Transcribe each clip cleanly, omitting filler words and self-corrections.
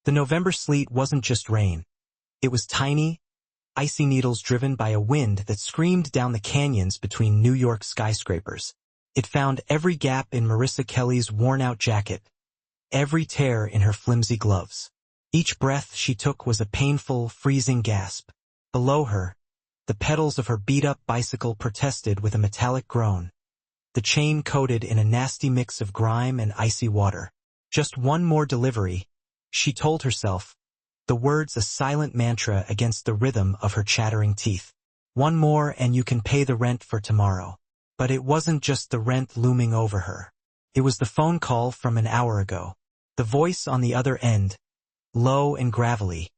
The November sleet wasn't just rain. It was tiny, icy needles driven by a wind that screamed down the canyons between New York skyscrapers. It found every gap in Marissa Kelly's worn-out jacket, every tear in her flimsy gloves. Each breath she took was a painful, freezing gasp. Below her, the pedals of her beat-up bicycle protested with a metallic groan, the chain coated in a nasty mix of grime and icy water. Just one more delivery, she told herself, the words a silent mantra against the rhythm of her chattering teeth. One more and you can pay the rent for tomorrow. But it wasn't just the rent looming over her. It was the phone call from an hour ago. The voice on the other end, low and gravelly,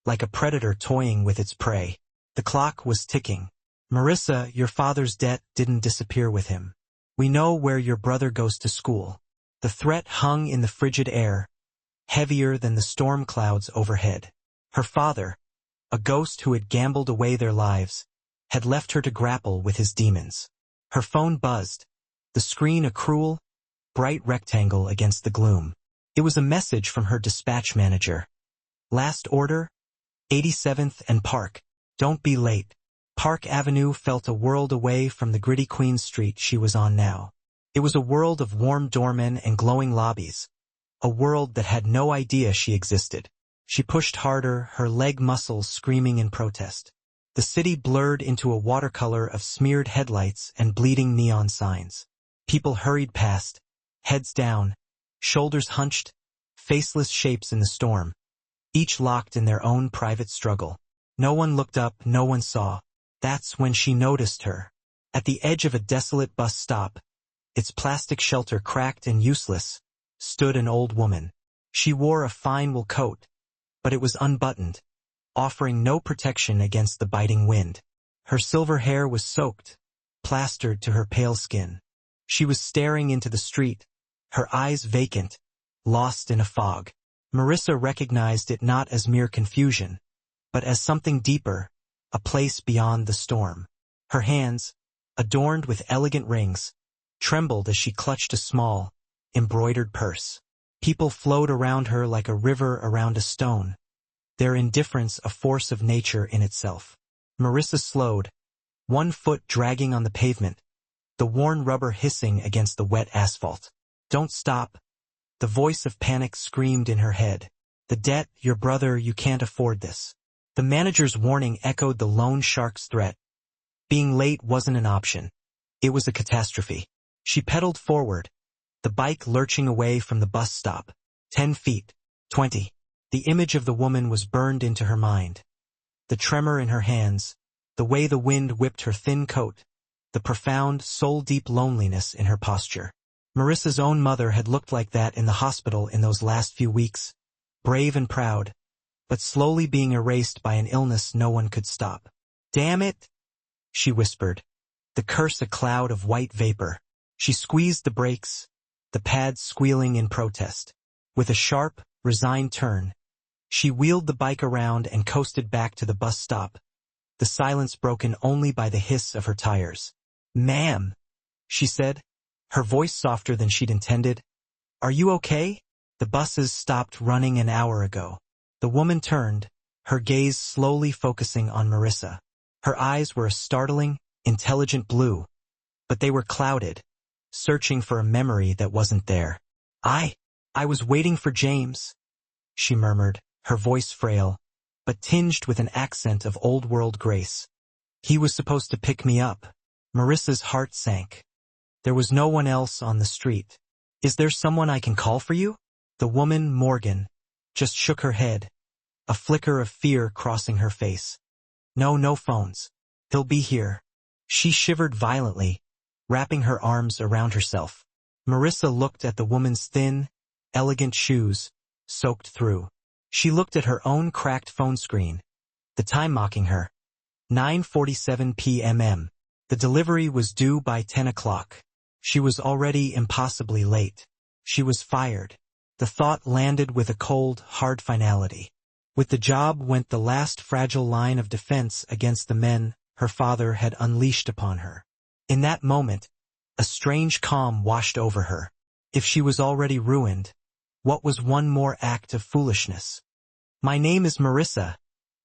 like a predator toying with its prey. The clock was ticking. Marissa, your father's debt didn't disappear with him. We know where your brother goes to school. The threat hung in the frigid air, heavier than the storm clouds overhead. Her father, a ghost who had gambled away their lives, had left her to grapple with his demons. Her phone buzzed, the screen a cruel, bright rectangle against the gloom. It was a message from her dispatch manager. Last order, 87th and Park. Don't be late. Park Avenue felt a world away from the gritty Queen Street she was on now. It was a world of warm doormen and glowing lobbies, a world that had no idea she existed. She pushed harder, her leg muscles screaming in protest. The city blurred into a watercolor of smeared headlights and bleeding neon signs. People hurried past, heads down, shoulders hunched, faceless shapes in the storm, each locked in their own private struggle. No one looked up, no one saw. That's when she noticed her. At the edge of a desolate bus stop, its plastic shelter cracked and useless, stood an old woman. She wore a fine wool coat, but it was unbuttoned, offering no protection against the biting wind. Her silver hair was soaked, plastered to her pale skin. She was staring into the street, her eyes vacant, lost in a fog. Marissa recognized it not as mere confusion, but as something deeper, a place beyond the storm. Her hands, adorned with elegant rings, trembled as she clutched a small, embroidered purse. People flowed around her like a river around a stone, their indifference a force of nature in itself. Marissa slowed, one foot dragging on the pavement, the worn rubber hissing against the wet asphalt. Don't stop. The voice of panic screamed in her head. The debt, your brother, you can't afford this. The manager's warning echoed the loan shark's threat. Being late wasn't an option. It was a catastrophe. She pedaled forward, the bike lurching away from the bus stop. 10 feet. 20. The image of the woman was burned into her mind. The tremor in her hands, the way the wind whipped her thin coat, the profound, soul-deep loneliness in her posture. Marissa's own mother had looked like that in the hospital in those last few weeks, brave and proud, but slowly being erased by an illness no one could stop. Damn it, she whispered, the curse a cloud of white vapor. She squeezed the brakes, the pads squealing in protest. With a sharp, resigned turn, she wheeled the bike around and coasted back to the bus stop, the silence broken only by the hiss of her tires. Ma'am, she said, her voice softer than she'd intended. Are you okay? The buses stopped running an hour ago. The woman turned, her gaze slowly focusing on Marissa. Her eyes were a startling, intelligent blue, but they were clouded, searching for a memory that wasn't there. I was waiting for James, she murmured, her voice frail, but tinged with an accent of old-world grace. He was supposed to pick me up. Marissa's heart sank. There was no one else on the street. Is there someone I can call for you? The woman, Morgan, just shook her head, a flicker of fear crossing her face. No phones. He'll be here. She shivered violently, wrapping her arms around herself. Marissa looked at the woman's thin, elegant shoes, soaked through. She looked at her own cracked phone screen, the time mocking her. 9:47 p.m. The delivery was due by 10 o'clock. She was already impossibly late. She was fired. The thought landed with a cold, hard finality. With the job went the last fragile line of defense against the men her father had unleashed upon her. In that moment, a strange calm washed over her. If she was already ruined, what was one more act of foolishness? "My name is Marissa,"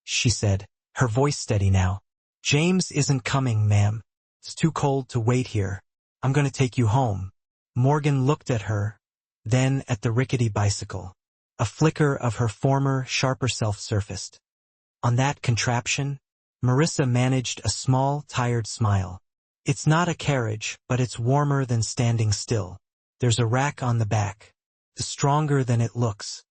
she said, her voice steady now. "James isn't coming, ma'am. It's too cold to wait here. I'm going to take you home." Morgan looked at her, then at the rickety bicycle. A flicker of her former, sharper self surfaced. On that contraption, Marissa managed a small, tired smile. "It's not a carriage, but it's warmer than standing still. There's a rack on the back. It's stronger than it looks."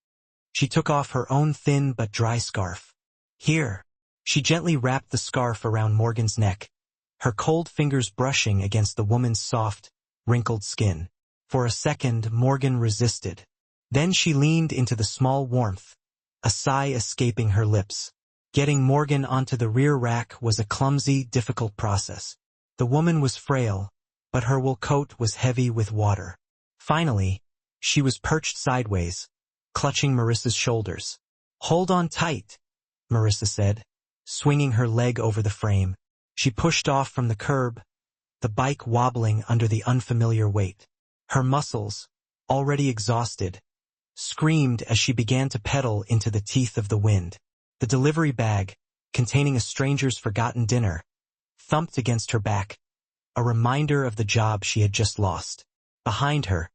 She took off her own thin but dry scarf. "Here." She gently wrapped the scarf around Morgan's neck, her cold fingers brushing against the woman's soft, wrinkled skin. For a second, Morgan resisted. Then she leaned into the small warmth, a sigh escaping her lips. Getting Morgan onto the rear rack was a clumsy, difficult process. The woman was frail, but her wool coat was heavy with water. Finally, she was perched sideways, clutching Marissa's shoulders. "Hold on tight," Marissa said, swinging her leg over the frame. She pushed off from the curb, the bike wobbling under the unfamiliar weight. Her muscles, already exhausted, screamed as she began to pedal into the teeth of the wind. The delivery bag, containing a stranger's forgotten dinner, thumped against her back, a reminder of the job she had just lost. Behind her,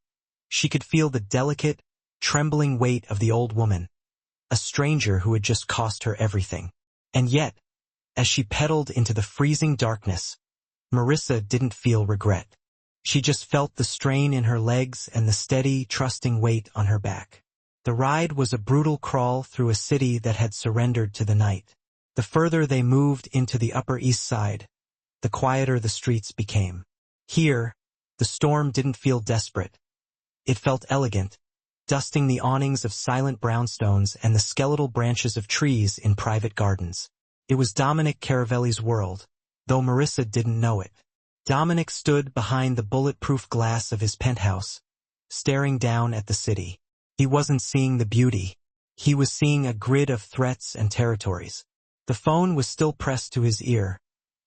she could feel the delicate, trembling weight of the old woman, a stranger who had just cost her everything. And yet, as she pedaled into the freezing darkness, Marissa didn't feel regret. She just felt the strain in her legs and the steady, trusting weight on her back. The ride was a brutal crawl through a city that had surrendered to the night. The further they moved into the Upper East Side, the quieter the streets became. Here, the storm didn't feel desperate. It felt elegant, dusting the awnings of silent brownstones and the skeletal branches of trees in private gardens. It was Dominic Caravelli's world, though Marissa didn't know it. Dominic stood behind the bulletproof glass of his penthouse, staring down at the city. He wasn't seeing the beauty. He was seeing a grid of threats and territories. The phone was still pressed to his ear,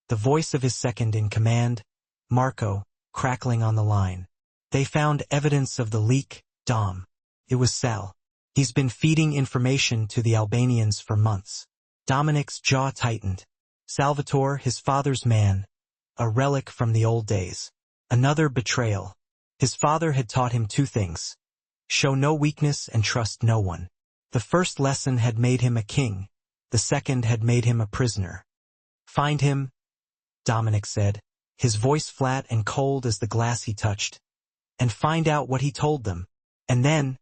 the voice of his second-in-command, Marco, crackling on the line. "They found evidence of the leak, Dom." It was Sal. "He's been feeding information to the Albanians for months." Dominic's jaw tightened. Salvatore, his father's man, a relic from the old days. Another betrayal. His father had taught him two things: show no weakness and trust no one. The first lesson had made him a king. The second had made him a prisoner. "Find him," Dominic said, his voice flat and cold as the glass he touched. "And find out what he told them." And then,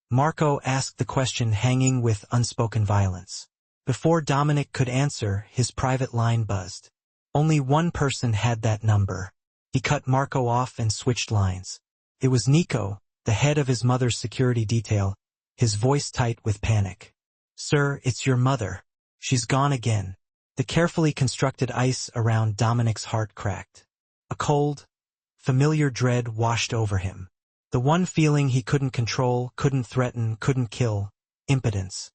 Marco asked the question hanging with unspoken violence. Before Dominic could answer, his private line buzzed. Only one person had that number. He cut Marco off and switched lines. It was Nico, the head of his mother's security detail, his voice tight with panic. "Sir, it's your mother. She's gone again." The carefully constructed ice around Dominic's heart cracked. A cold, familiar dread washed over him. The one feeling he couldn't control, couldn't threaten, couldn't kill: impotence.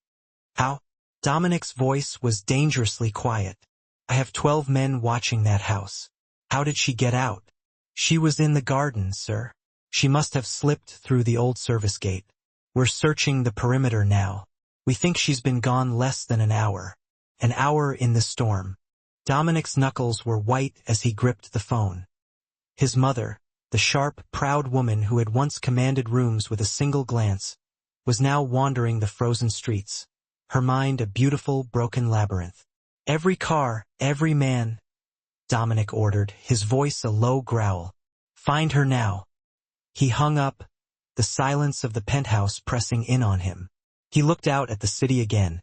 "How?" Dominic's voice was dangerously quiet. "I have 12 men watching that house." "How did she get out?" "She was in the garden, sir. She must have slipped through the old service gate. We're searching the perimeter now. We think she's been gone less than an hour. An hour in the storm." Dominic's knuckles were white as he gripped the phone. His mother, the sharp, proud woman who had once commanded rooms with a single glance, was now wandering the frozen streets, her mind a beautiful, broken labyrinth. "Every car, every man," Dominic ordered, his voice a low growl. "Find her now." He hung up, the silence of the penthouse pressing in on him. He looked out at the city again,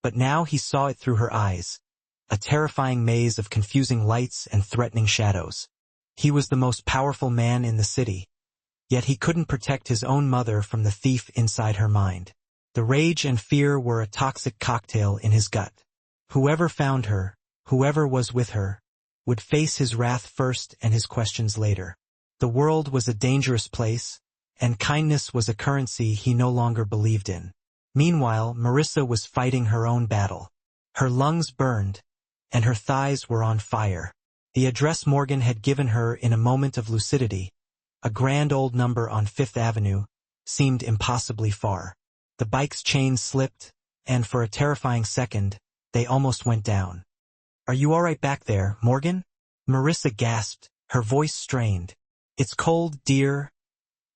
but now he saw it through her eyes, a terrifying maze of confusing lights and threatening shadows. He was the most powerful man in the city, yet he couldn't protect his own mother from the thief inside her mind. The rage and fear were a toxic cocktail in his gut. Whoever found her, whoever was with her, would face his wrath first and his questions later. The world was a dangerous place, and kindness was a currency he no longer believed in. Meanwhile, Marissa was fighting her own battle. Her lungs burned, and her thighs were on fire. The address Morgan had given her in a moment of lucidity, a grand old number on Fifth Avenue, seemed impossibly far. The bike's chain slipped, and for a terrifying second, they almost went down. "Are you all right back there, Morgan?" Marissa gasped, her voice strained. "It's cold, dear,"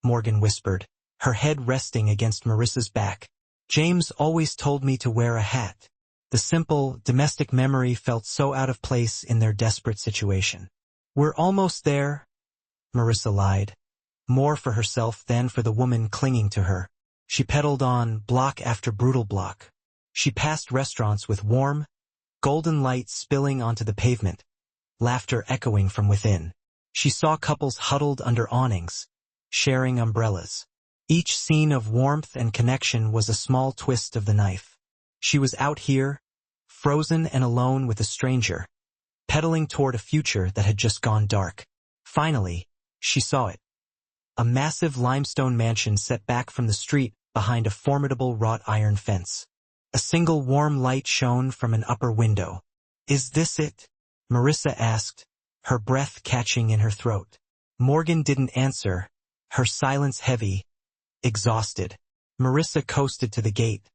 Morgan whispered, her head resting against Marissa's back. "James always told me to wear a hat." The simple, domestic memory felt so out of place in their desperate situation. "We're almost there," Marissa lied, more for herself than for the woman clinging to her. She pedaled on, block after brutal block. She passed restaurants with warm, golden light spilling onto the pavement, laughter echoing from within. She saw couples huddled under awnings, sharing umbrellas. Each scene of warmth and connection was a small twist of the knife. She was out here, frozen and alone with a stranger, pedaling toward a future that had just gone dark. Finally, she saw it. A massive limestone mansion set back from the street behind a formidable wrought iron fence. A single warm light shone from an upper window. "Is this it?" Marissa asked, her breath catching in her throat. Morgan didn't answer, her silence heavy, exhausted. Marissa coasted to the gate,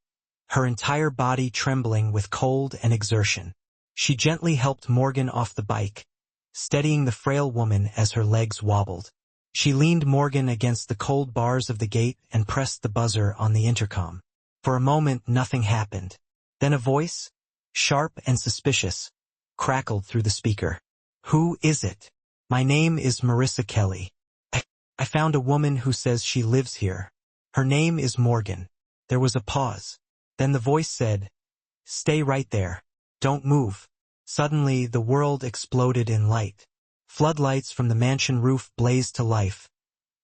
her entire body trembling with cold and exertion. She gently helped Morgan off the bike, steadying the frail woman as her legs wobbled. She leaned Morgan against the cold bars of the gate and pressed the buzzer on the intercom. For a moment, nothing happened. Then a voice, sharp and suspicious, crackled through the speaker. "Who is it?" "My name is Marissa Kelly. I found a woman who says she lives here. Her name is Morgan." There was a pause. Then the voice said, "Stay right there. Don't move." Suddenly, the world exploded in light. Floodlights from the mansion roof blazed to life,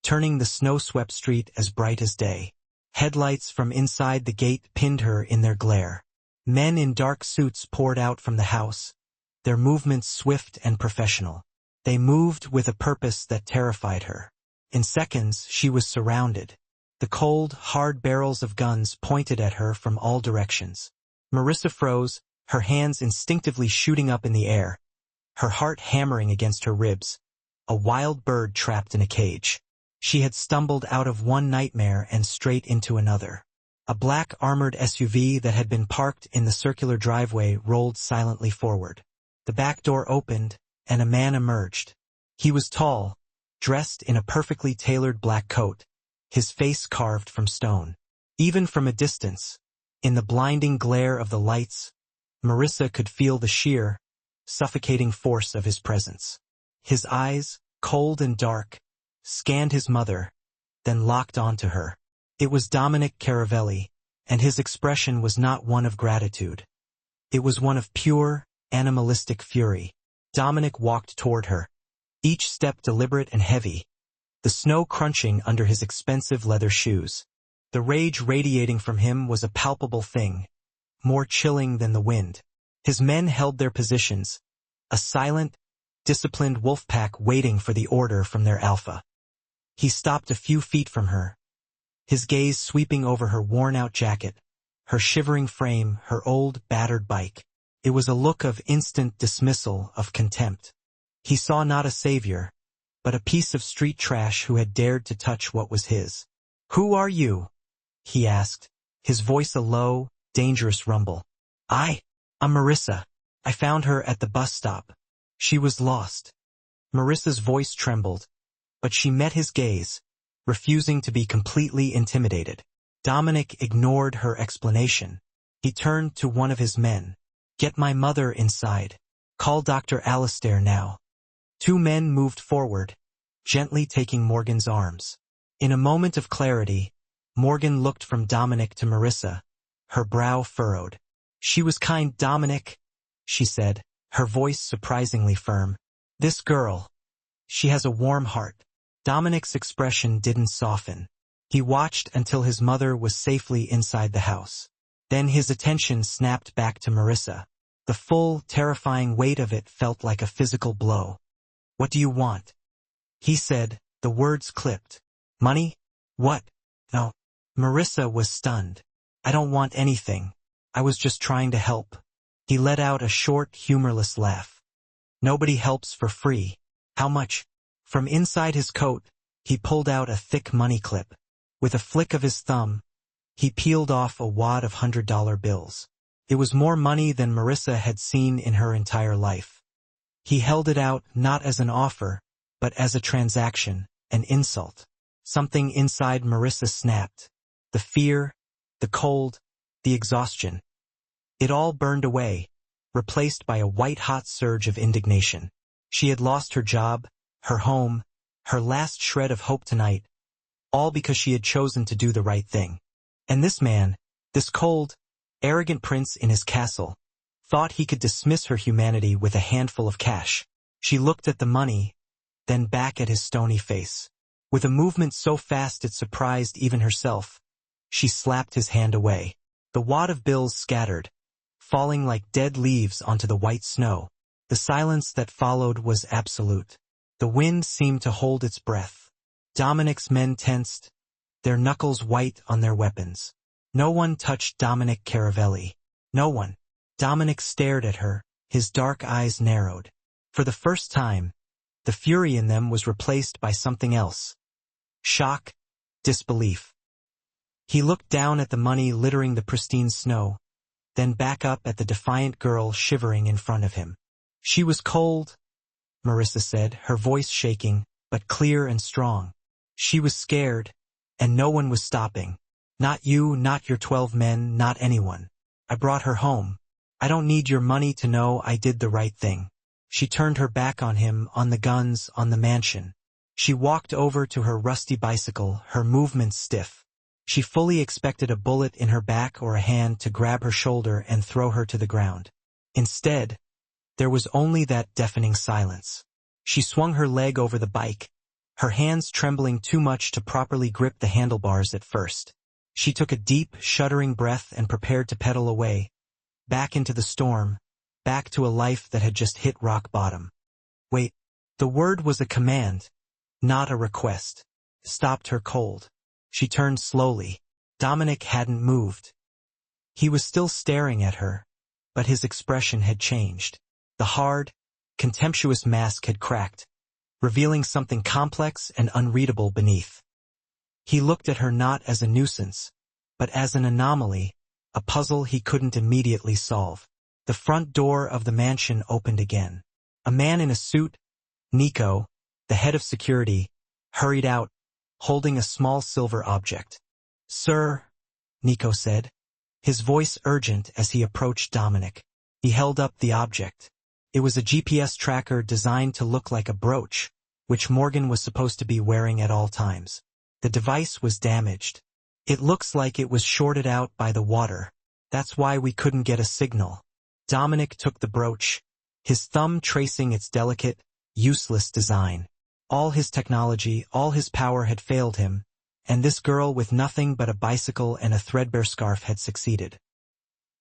turning the snow-swept street as bright as day. Headlights from inside the gate pinned her in their glare. Men in dark suits poured out from the house, their movements swift and professional. They moved with a purpose that terrified her. In seconds, she was surrounded. The cold, hard barrels of guns pointed at her from all directions. Marissa froze, her hands instinctively shooting up in the air, her heart hammering against her ribs, a wild bird trapped in a cage. She had stumbled out of one nightmare and straight into another. A black armored SUV that had been parked in the circular driveway rolled silently forward. The back door opened, and a man emerged. He was tall, dressed in a perfectly tailored black coat, his face carved from stone. Even from a distance, in the blinding glare of the lights, Marissa could feel the sheer, suffocating force of his presence. His eyes, cold and dark, scanned his mother, then locked onto her. It was Dominic Caravelli, and his expression was not one of gratitude. It was one of pure, animalistic fury. Dominic walked toward her, each step deliberate and heavy, the snow crunching under his expensive leather shoes. The rage radiating from him was a palpable thing, more chilling than the wind. His men held their positions, a silent, disciplined wolf pack waiting for the order from their alpha. He stopped a few feet from her, his gaze sweeping over her worn-out jacket, her shivering frame, her old, battered bike. It was a look of instant dismissal, of contempt. He saw not a savior, but a piece of street trash who had dared to touch what was his. "Who are you?" he asked, his voice a low, dangerous rumble. I'm Marissa. I found her at the bus stop. She was lost." Marissa's voice trembled, but she met his gaze, refusing to be completely intimidated. Dominic ignored her explanation. He turned to one of his men. "Get my mother inside. Call Dr. Alistair now." Two men moved forward, gently taking Morgan's arms. In a moment of clarity, Morgan looked from Dominic to Marissa, her brow furrowed. "She was kind, Dominic," she said, her voice surprisingly firm. "This girl, she has a warm heart." Dominic's expression didn't soften. He watched until his mother was safely inside the house. Then his attention snapped back to Marissa. The full, terrifying weight of it felt like a physical blow. "What do you want?" he said, the words clipped. "Money? What? No." Marissa was stunned. "I don't want anything. I was just trying to help." He let out a short, humorless laugh. "Nobody helps for free. How much?" From inside his coat, he pulled out a thick money clip. With a flick of his thumb, He peeled off a wad of $100 bills. It was more money than Marissa had seen in her entire life. He held it out not as an offer, but as a transaction, an insult. Something inside Marissa snapped. The fear, the cold, the exhaustion. It all burned away, replaced by a white-hot surge of indignation. She had lost her job, her home, her last shred of hope tonight, all because she had chosen to do the right thing. And this man, this cold, arrogant prince in his castle, thought he could dismiss her humanity with a handful of cash. She looked at the money, then back at his stony face. With a movement so fast it surprised even herself, she slapped his hand away. The wad of bills scattered, falling like dead leaves onto the white snow. The silence that followed was absolute. The wind seemed to hold its breath. Dominic's men tensed, their knuckles white on their weapons. No one touched Dominic Caravelli. No one. Dominic stared at her, his dark eyes narrowed. For the first time, the fury in them was replaced by something else. Shock, disbelief. He looked down at the money littering the pristine snow, then back up at the defiant girl shivering in front of him. She was cold, Marissa said, her voice shaking, but clear and strong. She was scared, and no one was stopping. Not you, not your 12 men, not anyone. I brought her home. I don't need your money to know I did the right thing. She turned her back on him, on the guns, on the mansion. She walked over to her rusty bicycle, her movements stiff. She fully expected a bullet in her back or a hand to grab her shoulder and throw her to the ground. Instead, there was only that deafening silence. She swung her leg over the bike, her hands trembling too much to properly grip the handlebars at first. She took a deep, shuddering breath and prepared to pedal away, back into the storm, back to a life that had just hit rock bottom. Wait, the word was a command, not a request. Stopped her cold. She turned slowly. Dominic hadn't moved. He was still staring at her, but his expression had changed. The hard, contemptuous mask had cracked, revealing something complex and unreadable beneath. He looked at her not as a nuisance, but as an anomaly, a puzzle he couldn't immediately solve. The front door of the mansion opened again. A man in a suit, Nico, the head of security, hurried out, holding a small silver object. "Sir," Nico said, his voice urgent as he approached Dominic. He held up the object. It was a GPS tracker designed to look like a brooch, which Morgan was supposed to be wearing at all times. The device was damaged. "It looks like it was shorted out by the water. That's why we couldn't get a signal." Dominic took the brooch, his thumb tracing its delicate, useless design. All his technology, all his power had failed him, and this girl with nothing but a bicycle and a threadbare scarf had succeeded.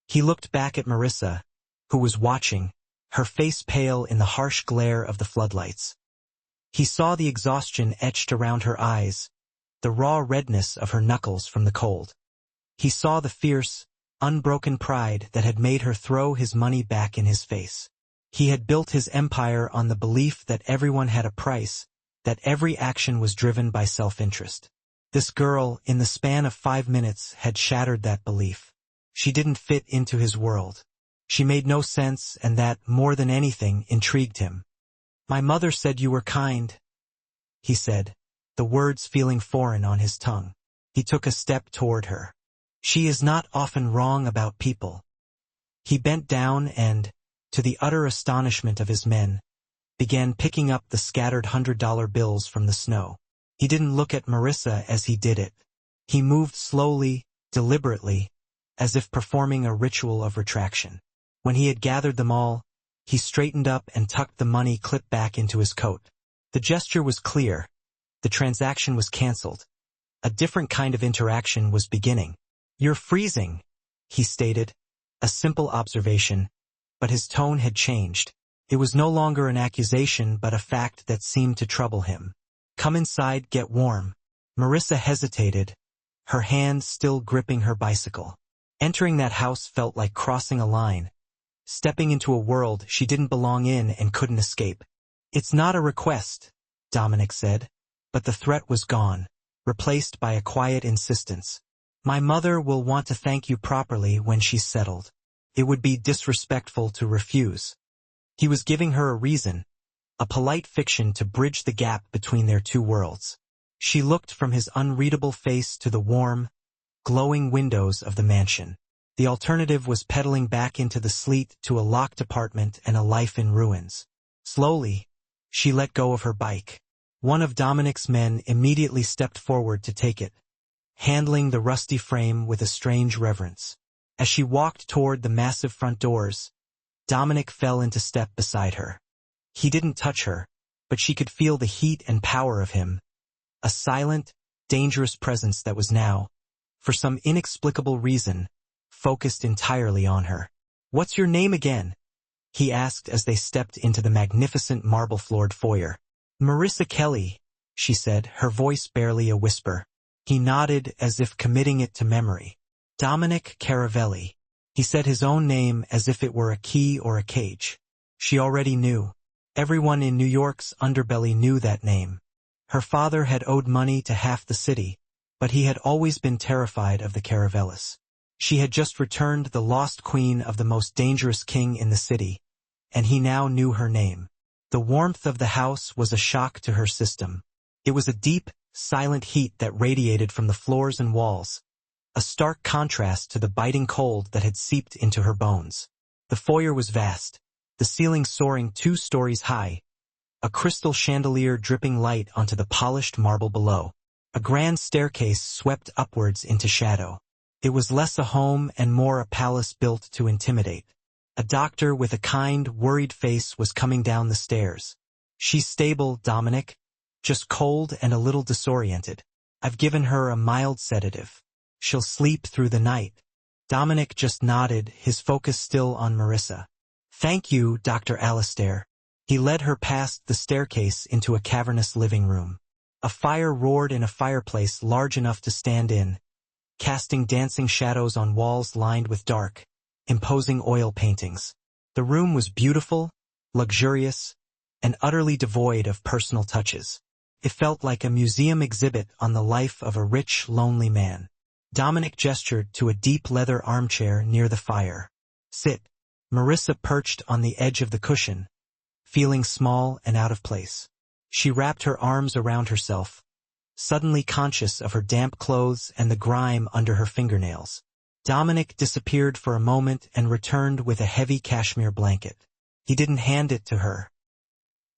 He looked back at Marissa, who was watching, her face pale in the harsh glare of the floodlights. He saw the exhaustion etched around her eyes, the raw redness of her knuckles from the cold. He saw the fierce, unbroken pride that had made her throw his money back in his face. He had built his empire on the belief that everyone had a price, that every action was driven by self-interest. This girl, in the span of 5 minutes, had shattered that belief. She didn't fit into his world. She made no sense, and that, more than anything, intrigued him. "My mother said you were kind," he said, the words feeling foreign on his tongue. He took a step toward her. "She is not often wrong about people." He bent down and, to the utter astonishment of his men, began picking up the scattered $100 bills from the snow. He didn't look at Marissa as he did it. He moved slowly, deliberately, as if performing a ritual of retraction. When he had gathered them all, he straightened up and tucked the money clip back into his coat. The gesture was clear. The transaction was canceled. A different kind of interaction was beginning. "You're freezing," he stated, a simple observation, but his tone had changed. It was no longer an accusation but a fact that seemed to trouble him. "Come inside, get warm." Marissa hesitated, her hand still gripping her bicycle. Entering that house felt like crossing a line, stepping into a world she didn't belong in and couldn't escape. "It's not a request," Dominic said, but the threat was gone, replaced by a quiet insistence. My mother will want to thank you properly when she's settled. It would be disrespectful to refuse. He was giving her a reason, a polite fiction to bridge the gap between their two worlds. She looked from his unreadable face to the warm, glowing windows of the mansion. The alternative was pedaling back into the sleet to a locked apartment and a life in ruins. Slowly, she let go of her bike. One of Dominic's men immediately stepped forward to take it, handling the rusty frame with a strange reverence. As she walked toward the massive front doors, Dominic fell into step beside her. He didn't touch her, but she could feel the heat and power of him, a silent, dangerous presence that was now, for some inexplicable reason, focused entirely on her. "What's your name again?" he asked as they stepped into the magnificent marble-floored foyer. "Marissa Kelly," she said, her voice barely a whisper. He nodded as if committing it to memory. "Dominic Caravelli." He said his own name as if it were a key or a cage. She already knew. Everyone in New York's underbelly knew that name. Her father had owed money to half the city, but he had always been terrified of the Caravellis. She had just returned the lost queen of the most dangerous king in the city, and he now knew her name. The warmth of the house was a shock to her system. It was a deep, silent heat that radiated from the floors and walls, a stark contrast to the biting cold that had seeped into her bones. The foyer was vast, the ceiling soaring 2 stories high, a crystal chandelier dripping light onto the polished marble below. A grand staircase swept upwards into shadow. It was less a home and more a palace built to intimidate. A doctor with a kind, worried face was coming down the stairs. "She's stable, Dominic. Just cold and a little disoriented. I've given her a mild sedative. She'll sleep through the night." Dominic just nodded, his focus still on Marissa. "Thank you, Dr. Alistair." He led her past the staircase into a cavernous living room. A fire roared in a fireplace large enough to stand in, casting dancing shadows on walls lined with dark, imposing oil paintings. The room was beautiful, luxurious, and utterly devoid of personal touches. It felt like a museum exhibit on the life of a rich, lonely man. Dominic gestured to a deep leather armchair near the fire. "Sit." Marissa perched on the edge of the cushion, feeling small and out of place. She wrapped her arms around herself, suddenly conscious of her damp clothes and the grime under her fingernails. Dominic disappeared for a moment and returned with a heavy cashmere blanket. He didn't hand it to her.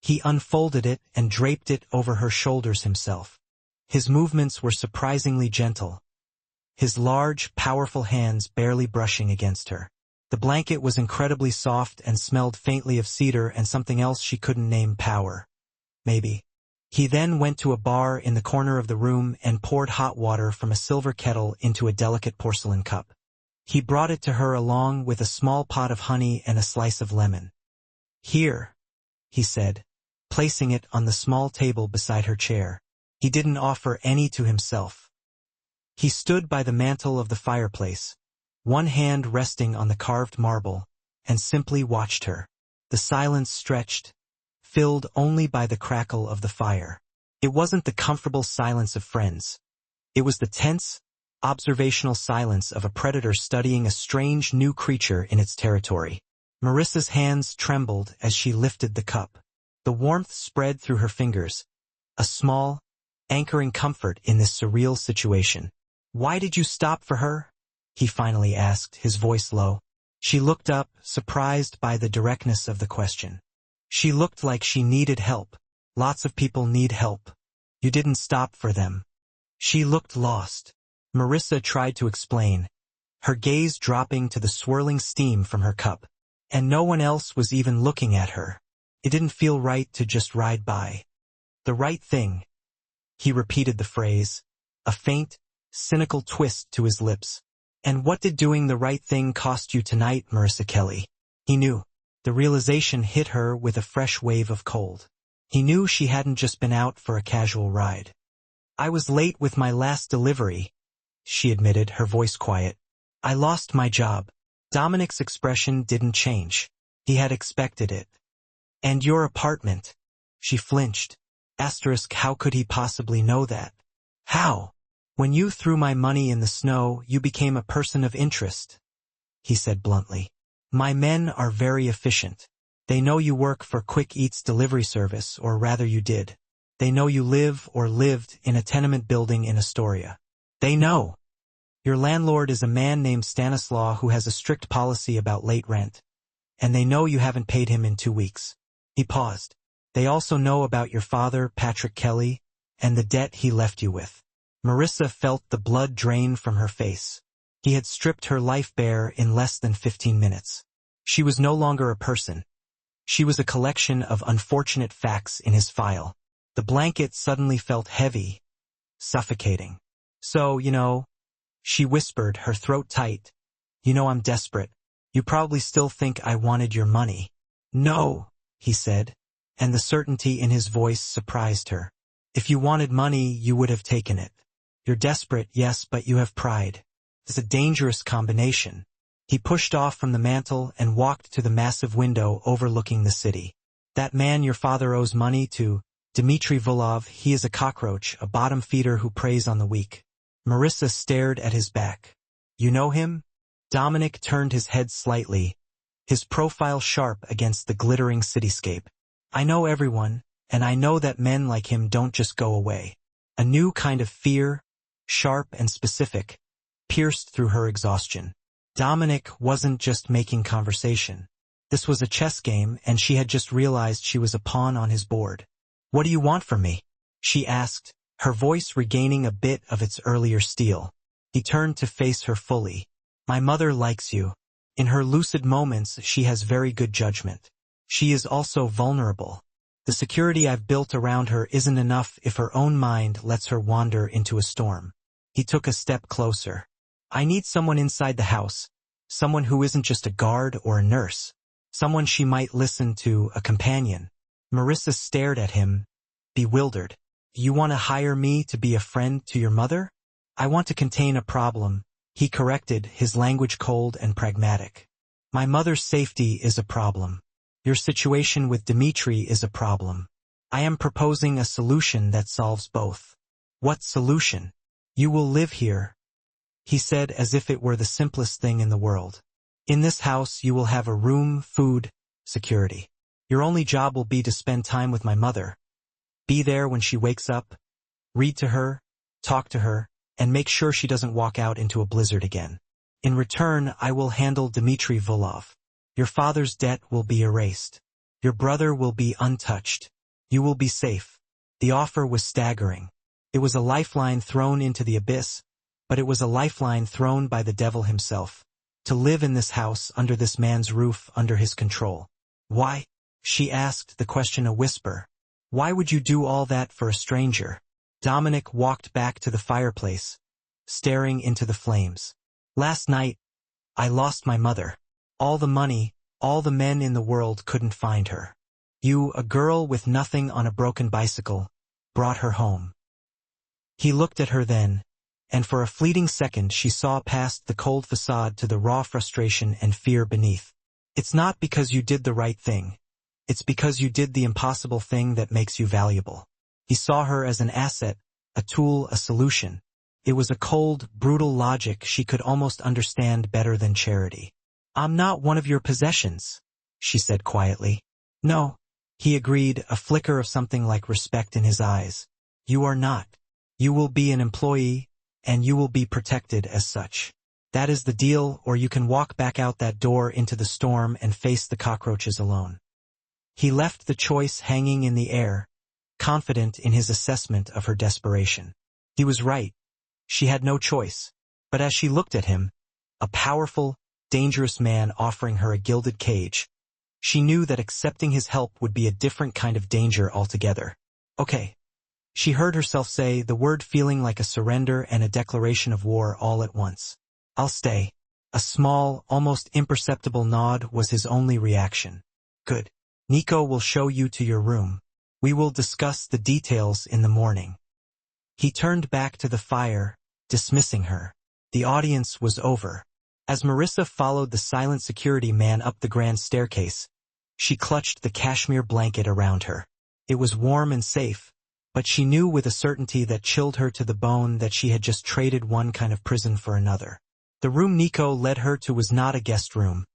He unfolded it and draped it over her shoulders himself. His movements were surprisingly gentle, his large, powerful hands barely brushing against her. The blanket was incredibly soft and smelled faintly of cedar and something else she couldn't name. Power, maybe. He then went to a bar in the corner of the room and poured hot water from a silver kettle into a delicate porcelain cup. He brought it to her along with a small pot of honey and a slice of lemon. "Here," he said, placing it on the small table beside her chair. He didn't offer any to himself. He stood by the mantel of the fireplace, one hand resting on the carved marble, and simply watched her. The silence stretched, filled only by the crackle of the fire. It wasn't the comfortable silence of friends. It was the tense, observational silence of a predator studying a strange new creature in its territory. Marissa's hands trembled as she lifted the cup. The warmth spread through her fingers, a small, anchoring comfort in this surreal situation. "Why did you stop for her?" he finally asked, his voice low. She looked up, surprised by the directness of the question. She looked like she needed help. Lots of people need help. You didn't stop for them. She looked lost. Marissa tried to explain, her gaze dropping to the swirling steam from her cup. And no one else was even looking at her. It didn't feel right to just ride by. "The right thing." He repeated the phrase, a faint, cynical twist to his lips. "And what did doing the right thing cost you tonight, Marissa Kelly?" He knew. The realization hit her with a fresh wave of cold. He knew she hadn't just been out for a casual ride. "I was late with my last delivery," she admitted, her voice quiet. "I lost my job." Dominic's expression didn't change. He had expected it. "And your apartment?" She flinched. How could he possibly know that? How? When you threw my money in the snow, you became a person of interest, he said bluntly. My men are very efficient. They know you work for Quick Eats delivery service, or rather you did. They know you live or lived in a tenement building in Astoria. They know. Your landlord is a man named Stanislaw who has a strict policy about late rent. And they know you haven't paid him in 2 weeks. He paused. They also know about your father, Patrick Kelly, and the debt he left you with. Marissa felt the blood drain from her face. He had stripped her life bare in less than 15 minutes. She was no longer a person. She was a collection of unfortunate facts in his file. The blanket suddenly felt heavy, suffocating. So, she whispered, her throat tight. I'm desperate. You probably still think I wanted your money. No, he said, and the certainty in his voice surprised her. If you wanted money, you would have taken it. You're desperate, yes, but you have pride. It's a dangerous combination. He pushed off from the mantel and walked to the massive window overlooking the city. That man your father owes money to, Dmitry Volov, he is a cockroach, a bottom feeder who preys on the weak. Marissa stared at his back. You know him? Dominic turned his head slightly, his profile sharp against the glittering cityscape. I know everyone, and I know that men like him don't just go away. A new kind of fear, sharp and specific, pierced through her exhaustion. Dominic wasn't just making conversation. This was a chess game, and she had just realized she was a pawn on his board. What do you want from me? She asked, her voice regaining a bit of its earlier steel. He turned to face her fully. My mother likes you. In her lucid moments, she has very good judgment. She is also vulnerable. The security I've built around her isn't enough if her own mind lets her wander into a storm. He took a step closer. I need someone inside the house, someone who isn't just a guard or a nurse, someone she might listen to, a companion. Marissa stared at him, bewildered. You want to hire me to be a friend to your mother? I want to contain a problem, he corrected, his language cold and pragmatic. My mother's safety is a problem. Your situation with Dmitry is a problem. I am proposing a solution that solves both. What solution? You will live here, he said as if it were the simplest thing in the world. In this house you will have a room, food, security. Your only job will be to spend time with my mother. Be there when she wakes up, read to her, talk to her, and make sure she doesn't walk out into a blizzard again. In return, I will handle Dmitry Volov. Your father's debt will be erased. Your brother will be untouched. You will be safe. The offer was staggering. It was a lifeline thrown into the abyss, but it was a lifeline thrown by the devil himself. To live in this house, under this man's roof, under his control. Why? She asked, the question a whisper. Why would you do all that for a stranger? Dominic walked back to the fireplace, staring into the flames. Last night, I lost my mother. All the money, all the men in the world couldn't find her. You, a girl with nothing on a broken bicycle, brought her home. He looked at her then, and for a fleeting second she saw past the cold facade to the raw frustration and fear beneath. It's not because you did the right thing. It's because you did the impossible thing that makes you valuable. He saw her as an asset, a tool, a solution. It was a cold, brutal logic she could almost understand better than charity. I'm not one of your possessions, she said quietly. No, he agreed, a flicker of something like respect in his eyes. You are not. You will be an employee, and you will be protected as such. That is the deal, or you can walk back out that door into the storm and face the cockroaches alone. He left the choice hanging in the air, confident in his assessment of her desperation. He was right. She had no choice. But as she looked at him, a powerful, dangerous man offering her a gilded cage, she knew that accepting his help would be a different kind of danger altogether. Okay. She heard herself say the word, feeling like a surrender and a declaration of war all at once. I'll stay. A small, almost imperceptible nod was his only reaction. Good. Nico will show you to your room. We will discuss the details in the morning. He turned back to the fire, dismissing her. The audience was over. As Marissa followed the silent security man up the grand staircase, she clutched the cashmere blanket around her. It was warm and safe, But she knew with a certainty that chilled her to the bone that she had just traded one kind of prison for another. The room Nico led her to was not a guest room.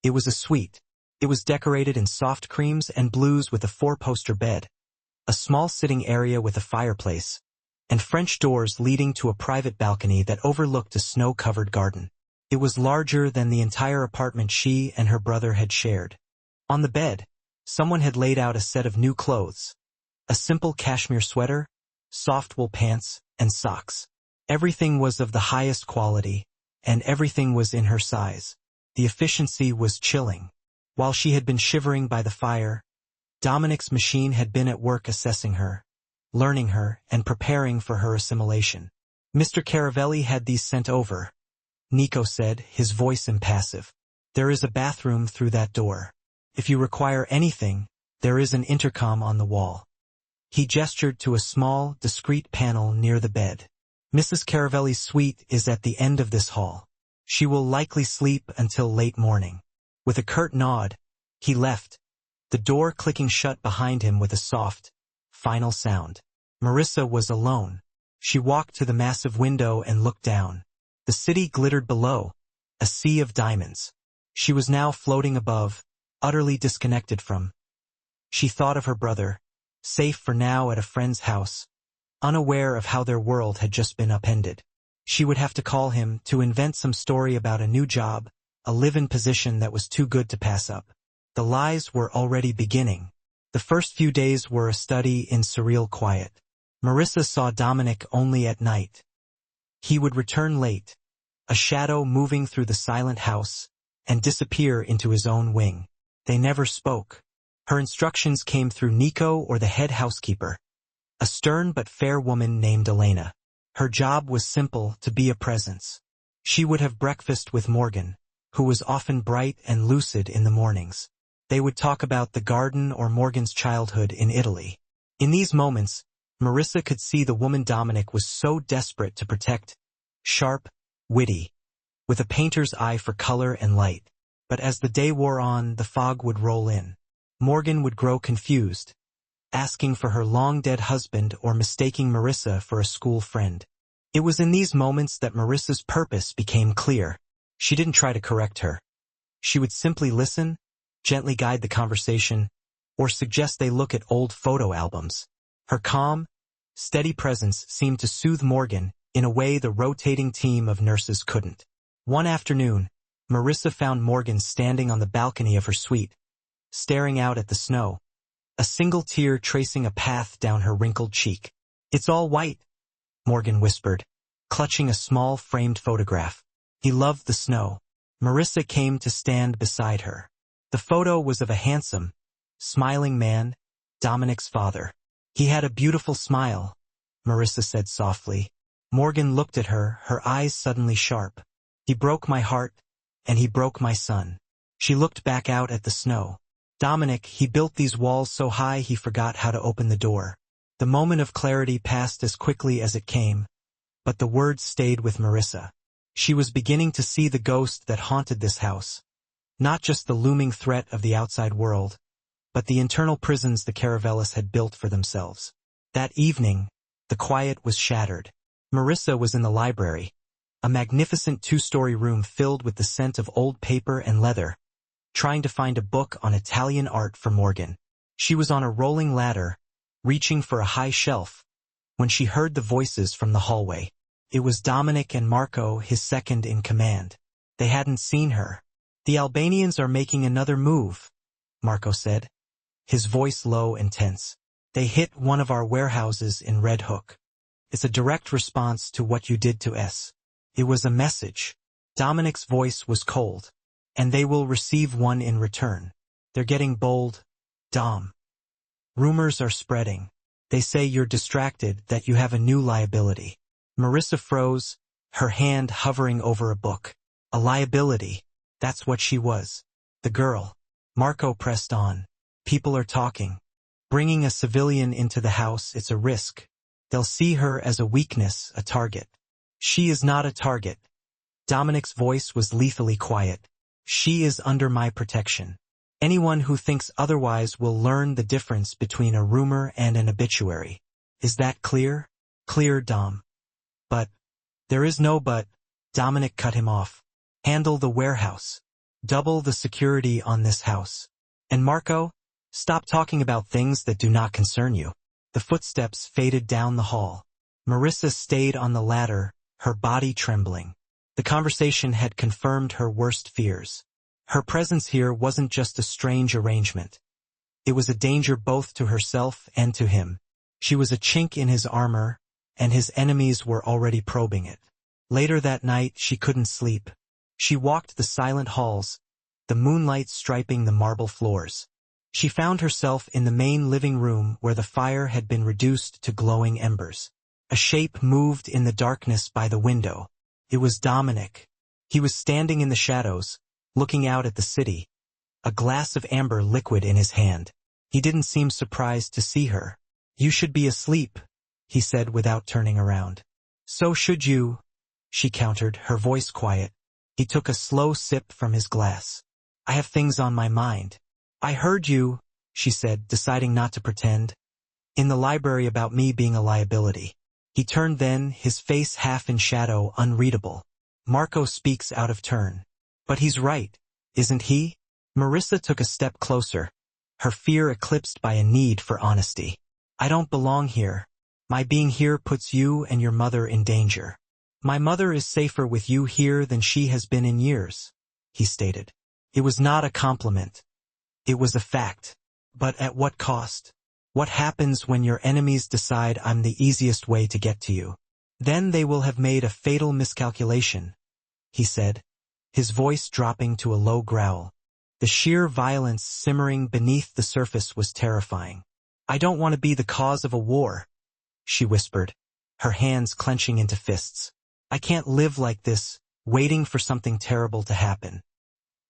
It was a suite. It was decorated in soft creams and blues with a 4-poster bed, a small sitting area with a fireplace, and French doors leading to a private balcony that overlooked a snow-covered garden. It was larger than the entire apartment she and her brother had shared. On the bed, someone had laid out a set of new clothes. A simple cashmere sweater, soft wool pants, and socks. Everything was of the highest quality, and everything was in her size. The efficiency was chilling. While she had been shivering by the fire, Dominic's machine had been at work assessing her, learning her, and preparing for her assimilation. Mr. Caravelli had these sent over, Nico said, his voice impassive. There is a bathroom through that door. If you require anything, there is an intercom on the wall. He gestured to a small, discreet panel near the bed. Mrs. Caravelli's suite is at the end of this hall. She will likely sleep until late morning. With a curt nod, he left, the door clicking shut behind him with a soft, final sound. Marissa was alone. She walked to the massive window and looked down. The city glittered below, a sea of diamonds. She was now floating above, utterly disconnected from. She thought of her brother, safe for now at a friend's house, unaware of how their world had just been upended. She would have to call him to invent some story about a new job, a live-in position that was too good to pass up. The lies were already beginning. The first few days were a study in surreal quiet. Marissa saw Dominic only at night. He would return late, a shadow moving through the silent house, and disappear into his own wing. They never spoke. Her instructions came through Nico or the head housekeeper, a stern but fair woman named Elena. Her job was simple: to be a presence. She would have breakfast with Morgan, who was often bright and lucid in the mornings. They would talk about the garden or Morgan's childhood in Italy. In these moments, Marissa could see the woman Dominic was so desperate to protect, sharp, witty, with a painter's eye for color and light. But as the day wore on, the fog would roll in. Morgan would grow confused, asking for her long-dead husband or mistaking Marissa for a school friend. It was in these moments that Marissa's purpose became clear. She didn't try to correct her. She would simply listen, gently guide the conversation, or suggest they look at old photo albums. Her calm, steady presence seemed to soothe Morgan in a way the rotating team of nurses couldn't. One afternoon, Marissa found Morgan standing on the balcony of her suite, staring out at the snow, a single tear tracing a path down her wrinkled cheek. "It's all white," Morgan whispered, clutching a small framed photograph. He loved the snow. Marissa came to stand beside her. The photo was of a handsome, smiling man, Dominic's father. "He had a beautiful smile," Marissa said softly. Morgan looked at her, her eyes suddenly sharp. "He broke my heart, and he broke my son." She looked back out at the snow. "Dominic, he built these walls so high he forgot how to open the door." The moment of clarity passed as quickly as it came, but the words stayed with Marissa. She was beginning to see the ghost that haunted this house. Not just the looming threat of the outside world, but the internal prisons the Caravellis had built for themselves. That evening, the quiet was shattered. Marissa was in the library, a magnificent 2-story room filled with the scent of old paper and leather, trying to find a book on Italian art for Morgan. She was on a rolling ladder, reaching for a high shelf, when she heard the voices from the hallway. It was Dominic and Marco, his second in command. They hadn't seen her. "The Albanians are making another move," Marco said, his voice low and tense. "They hit one of our warehouses in Red Hook. It's a direct response to what you did to us." It was a message. Dominic's voice was cold. "And they will receive one in return. They're getting bold, Dom. Rumors are spreading. They say you're distracted, that you have a new liability." Marissa froze, her hand hovering over a book. A liability. That's what she was. The girl. Marco pressed on. "People are talking. Bringing a civilian into the house, it's a risk. They'll see her as a weakness, a target." "She is not a target." Dominic's voice was lethally quiet. "She is under my protection. Anyone who thinks otherwise will learn the difference between a rumor and an obituary." Is that clear? Clear, Dom. But, there is no but, Dominic cut him off. Handle the warehouse. Double the security on this house. And Marco, stop talking about things that do not concern you. The footsteps faded down the hall. Marissa stayed on the ladder, her body trembling. The conversation had confirmed her worst fears. Her presence here wasn't just a strange arrangement. It was a danger both to herself and to him. She was a chink in his armor, and his enemies were already probing it. Later that night, she couldn't sleep. She walked the silent halls, the moonlight striping the marble floors. She found herself in the main living room where the fire had been reduced to glowing embers. A shape moved in the darkness by the window. It was Dominic. He was standing in the shadows, looking out at the city, a glass of amber liquid in his hand. He didn't seem surprised to see her. "You should be asleep," he said without turning around. "So should you," she countered, her voice quiet. He took a slow sip from his glass. "I have things on my mind." "I heard you," she said, deciding not to pretend. "In the library about me being a liability." He turned then, his face half in shadow, unreadable. "Marco speaks out of turn. But he's right, isn't he?" Marissa took a step closer, her fear eclipsed by a need for honesty. "I don't belong here. My being here puts you and your mother in danger." "My mother is safer with you here than she has been in years," he stated. It was not a compliment. It was a fact. But at what cost? What happens when your enemies decide I'm the easiest way to get to you? Then they will have made a fatal miscalculation, he said, his voice dropping to a low growl. The sheer violence simmering beneath the surface was terrifying. "I don't want to be the cause of a war," she whispered, her hands clenching into fists. "I can't live like this, waiting for something terrible to happen."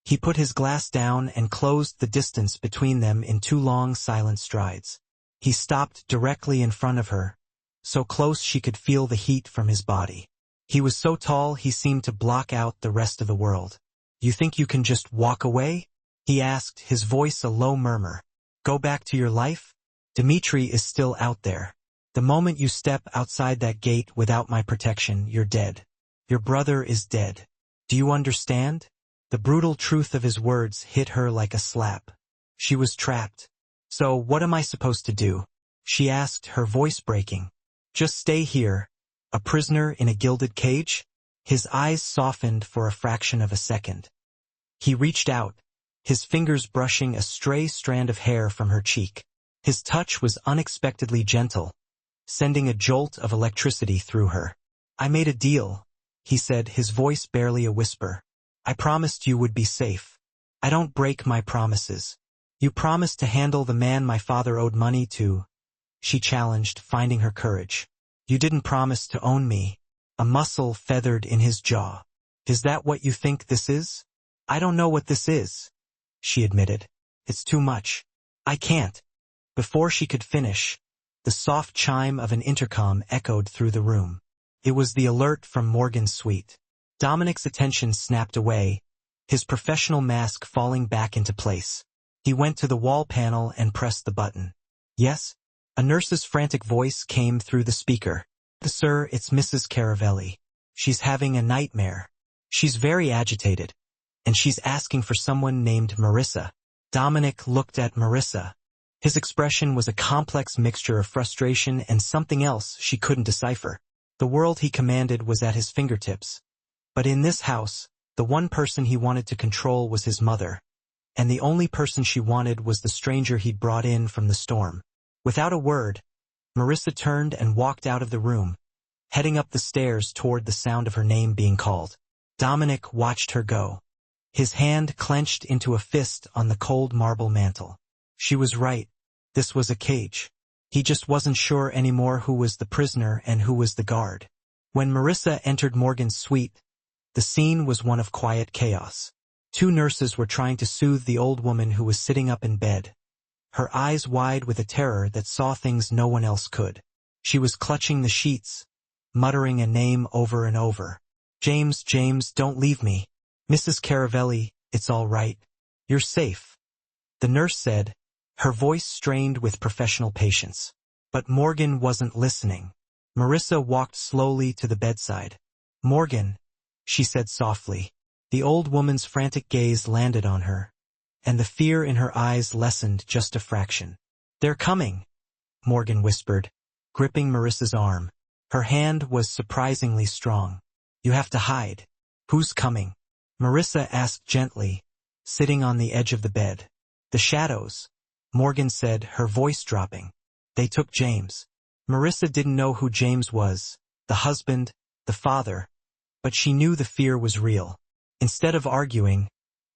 He put his glass down and closed the distance between them in 2 long silent strides. He stopped directly in front of her, so close she could feel the heat from his body. He was so tall he seemed to block out the rest of the world. "You think you can just walk away?" he asked, his voice a low murmur. "Go back to your life? Dimitri is still out there. The moment you step outside that gate without my protection, you're dead. Your brother is dead. Do you understand?" The brutal truth of his words hit her like a slap. She was trapped. "So what am I supposed to do?" she asked, her voice breaking. "Just stay here, a prisoner in a gilded cage?" His eyes softened for a fraction of a second. He reached out, his fingers brushing a stray strand of hair from her cheek. His touch was unexpectedly gentle, sending a jolt of electricity through her. "I made a deal," he said, his voice barely a whisper. "I promised you would be safe. I don't break my promises. You promised to handle the man my father owed money to," she challenged, finding her courage. "You didn't promise to own me." A muscle feathered in his jaw. "Is that what you think this is?" "I don't know what this is," she admitted. "It's too much. I can't." Before she could finish, the soft chime of an intercom echoed through the room. It was the alert from Morgan's suite. Dominic's attention snapped away, his professional mask falling back into place. He went to the wall panel and pressed the button. "Yes?" A nurse's frantic voice came through the speaker. "Sir, it's Mrs. Caravelli. She's having a nightmare. She's very agitated, and she's asking for someone named Marissa." Dominic looked at Marissa. His expression was a complex mixture of frustration and something else she couldn't decipher. The world he commanded was at his fingertips. But in this house, the one person he wanted to control was his mother, and the only person she wanted was the stranger he'd brought in from the storm. Without a word, Marissa turned and walked out of the room, heading up the stairs toward the sound of her name being called. Dominic watched her go, his hand clenched into a fist on the cold marble mantel. She was right. This was a cage. He just wasn't sure anymore who was the prisoner and who was the guard. When Marissa entered Morgan's suite, the scene was one of quiet chaos. 2 nurses were trying to soothe the old woman who was sitting up in bed, her eyes wide with a terror that saw things no one else could. She was clutching the sheets, muttering a name over and over. "James, James, don't leave me. Mrs. Caravelli, it's all right. You're safe," the nurse said, her voice strained with professional patience. But Morgan wasn't listening. Marissa walked slowly to the bedside. "Morgan," she said softly. The old woman's frantic gaze landed on her, and the fear in her eyes lessened just a fraction. "They're coming," Morgan whispered, gripping Marissa's arm. Her hand was surprisingly strong. "You have to hide." "Who's coming?" Marissa asked gently, sitting on the edge of the bed. "The shadows," Morgan said, her voice dropping. "They took James." Marissa didn't know who James was, the husband, the father, but she knew the fear was real. Instead of arguing,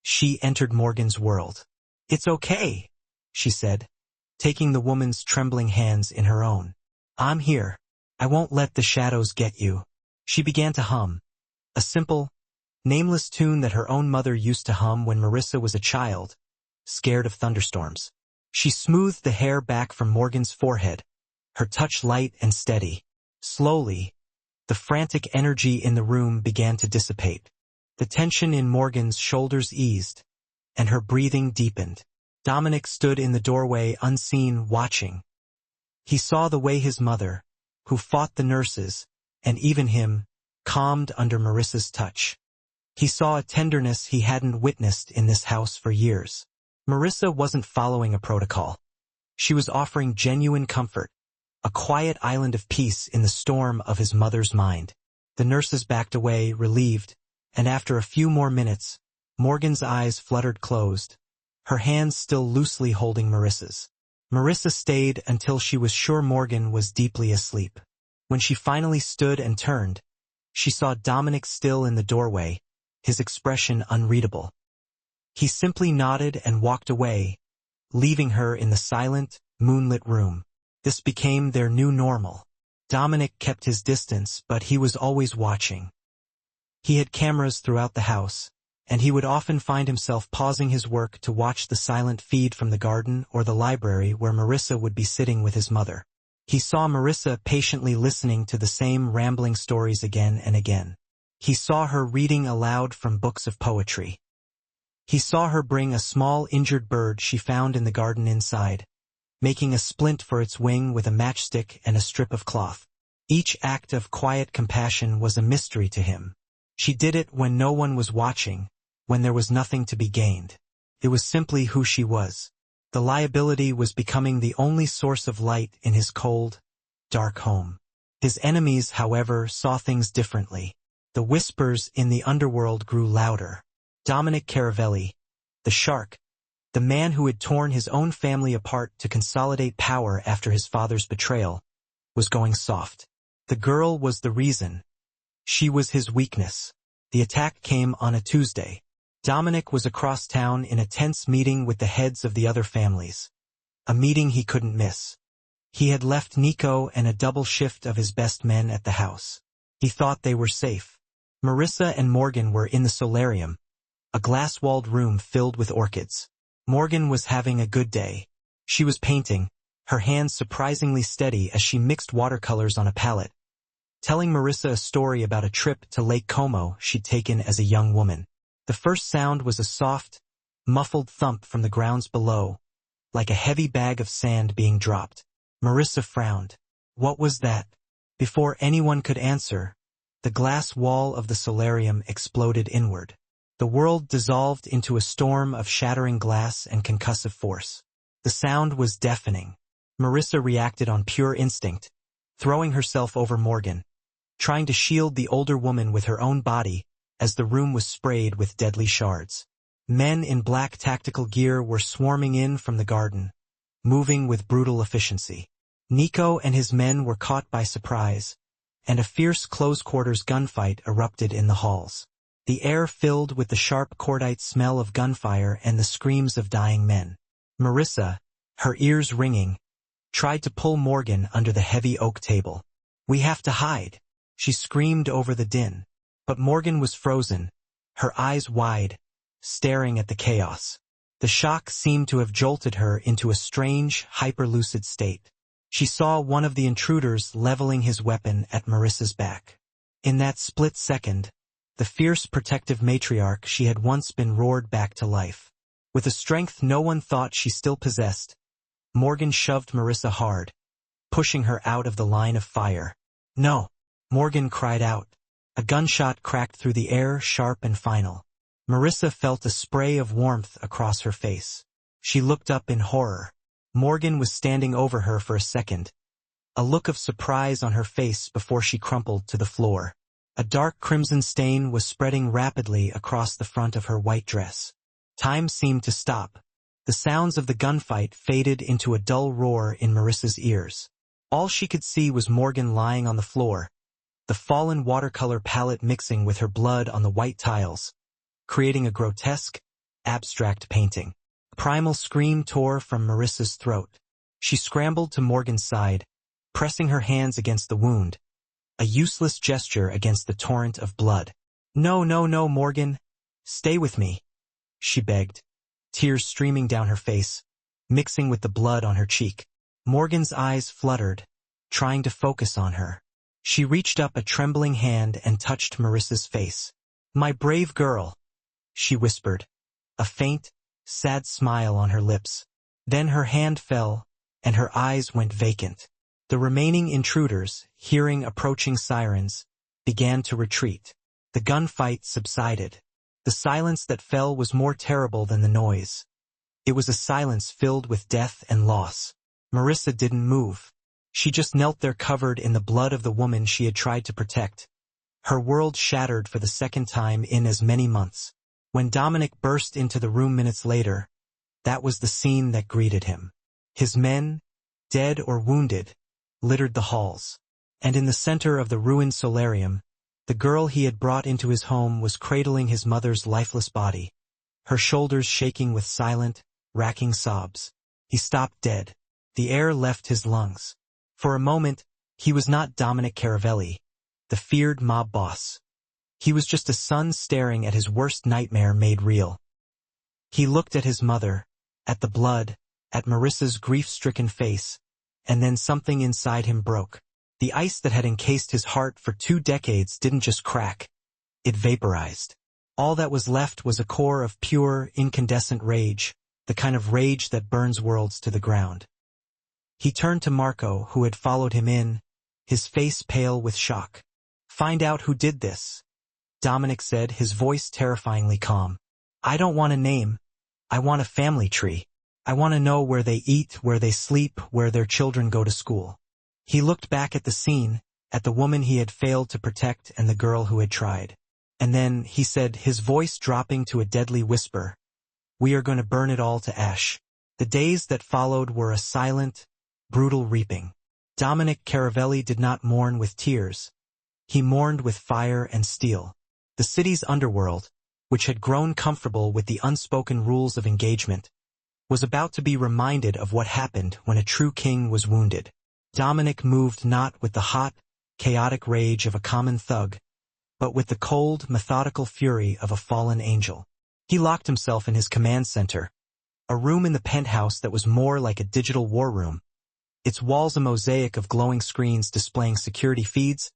she entered Morgan's world. "It's okay," she said, taking the woman's trembling hands in her own. "I'm here. I won't let the shadows get you." She began to hum, a simple, nameless tune that her own mother used to hum when Marissa was a child, scared of thunderstorms. She smoothed the hair back from Morgan's forehead, her touch light and steady. Slowly, the frantic energy in the room began to dissipate. The tension in Morgan's shoulders eased, and her breathing deepened. Dominic stood in the doorway unseen, watching. He saw the way his mother, who fought the nurses, and even him, calmed under Marissa's touch. He saw a tenderness he hadn't witnessed in this house for years. Marissa wasn't following a protocol. She was offering genuine comfort, a quiet island of peace in the storm of his mother's mind. The nurses backed away, relieved, and after a few more minutes, Morgan's eyes fluttered closed, her hands still loosely holding Marissa's. Marissa stayed until she was sure Morgan was deeply asleep. When she finally stood and turned, she saw Dominic still in the doorway, his expression unreadable. He simply nodded and walked away, leaving her in the silent, moonlit room. This became their new normal. Dominic kept his distance, but he was always watching. He had cameras throughout the house, and he would often find himself pausing his work to watch the silent feed from the garden or the library where Marissa would be sitting with his mother. He saw Marissa patiently listening to the same rambling stories again and again. He saw her reading aloud from books of poetry. He saw her bring a small injured bird she found in the garden inside, making a splint for its wing with a matchstick and a strip of cloth. Each act of quiet compassion was a mystery to him. She did it when no one was watching, when there was nothing to be gained. It was simply who she was. The liability was becoming the only source of light in his cold, dark home. His enemies, however, saw things differently. The whispers in the underworld grew louder. Dominic Caravelli, the shark, the man who had torn his own family apart to consolidate power after his father's betrayal, was going soft. The girl was the reason. She was his weakness. The attack came on a Tuesday. Dominic was across town in a tense meeting with the heads of the other families. A meeting he couldn't miss. He had left Nico and a double shift of his best men at the house. He thought they were safe. Marissa and Morgan were in the solarium, a glass-walled room filled with orchids. Morgan was having a good day. She was painting, her hands surprisingly steady as she mixed watercolors on a palette, telling Marissa a story about a trip to Lake Como she'd taken as a young woman. The first sound was a soft, muffled thump from the grounds below, like a heavy bag of sand being dropped. Marissa frowned. What was that? Before anyone could answer, the glass wall of the solarium exploded inward. The world dissolved into a storm of shattering glass and concussive force. The sound was deafening. Marissa reacted on pure instinct, throwing herself over Morgan, trying to shield the older woman with her own body as the room was sprayed with deadly shards. Men in black tactical gear were swarming in from the garden, moving with brutal efficiency. Nico and his men were caught by surprise, and a fierce close-quarters gunfight erupted in the halls. The air filled with the sharp cordite smell of gunfire and the screams of dying men. Marissa, her ears ringing, tried to pull Morgan under the heavy oak table. "We have to hide," she screamed over the din. But Morgan was frozen, her eyes wide, staring at the chaos. The shock seemed to have jolted her into a strange, hyper-lucid state. She saw one of the intruders leveling his weapon at Marissa's back. In that split second, the fierce protective matriarch she had once been roared back to life. With a strength no one thought she still possessed, Morgan shoved Marissa hard, pushing her out of the line of fire. "No!" Morgan cried out. A gunshot cracked through the air, sharp and final. Marissa felt a spray of warmth across her face. She looked up in horror. Morgan was standing over her for a second, a look of surprise on her face before she crumpled to the floor. A dark crimson stain was spreading rapidly across the front of her white dress. Time seemed to stop. The sounds of the gunfight faded into a dull roar in Marissa's ears. All she could see was Morgan lying on the floor, the fallen watercolor palette mixing with her blood on the white tiles, creating a grotesque, abstract painting. A primal scream tore from Marissa's throat. She scrambled to Morgan's side, pressing her hands against the wound, a useless gesture against the torrent of blood. "No, no, no, Morgan. Stay with me," she begged, tears streaming down her face, mixing with the blood on her cheek. Morgan's eyes fluttered, trying to focus on her. She reached up a trembling hand and touched Marissa's face. "My brave girl," she whispered, a faint, sad smile on her lips. Then her hand fell, and her eyes went vacant. The remaining intruders, hearing approaching sirens, began to retreat. The gunfight subsided. The silence that fell was more terrible than the noise. It was a silence filled with death and loss. Marissa didn't move. She just knelt there covered in the blood of the woman she had tried to protect. Her world shattered for the second time in as many months. When Dominic burst into the room minutes later, that was the scene that greeted him. His men, dead or wounded, littered the halls. And in the center of the ruined solarium, the girl he had brought into his home was cradling his mother's lifeless body, her shoulders shaking with silent, racking sobs. He stopped dead. The air left his lungs. For a moment, he was not Dominic Caravelli, the feared mob boss. He was just a son staring at his worst nightmare made real. He looked at his mother, at the blood, at Marissa's grief-stricken face, and then something inside him broke. The ice that had encased his heart for 2 decades didn't just crack. It vaporized. All that was left was a core of pure, incandescent rage, the kind of rage that burns worlds to the ground. He turned to Marco, who had followed him in, his face pale with shock. "Find out who did this," Dominic said, his voice terrifyingly calm. "I don't want a name. I want a family tree. I want to know where they eat, where they sleep, where their children go to school." He looked back at the scene, at the woman he had failed to protect and the girl who had tried. And then, he said, his voice dropping to a deadly whisper, "We are going to burn it all to ash." The days that followed were a silent, brutal reaping. Dominic Caravelli did not mourn with tears. He mourned with fire and steel. The city's underworld, which had grown comfortable with the unspoken rules of engagement, was about to be reminded of what happened when a true king was wounded. Dominic moved not with the hot, chaotic rage of a common thug, but with the cold, methodical fury of a fallen angel. He locked himself in his command center, a room in the penthouse that was more like a digital war room, its walls a mosaic of glowing screens displaying security feeds,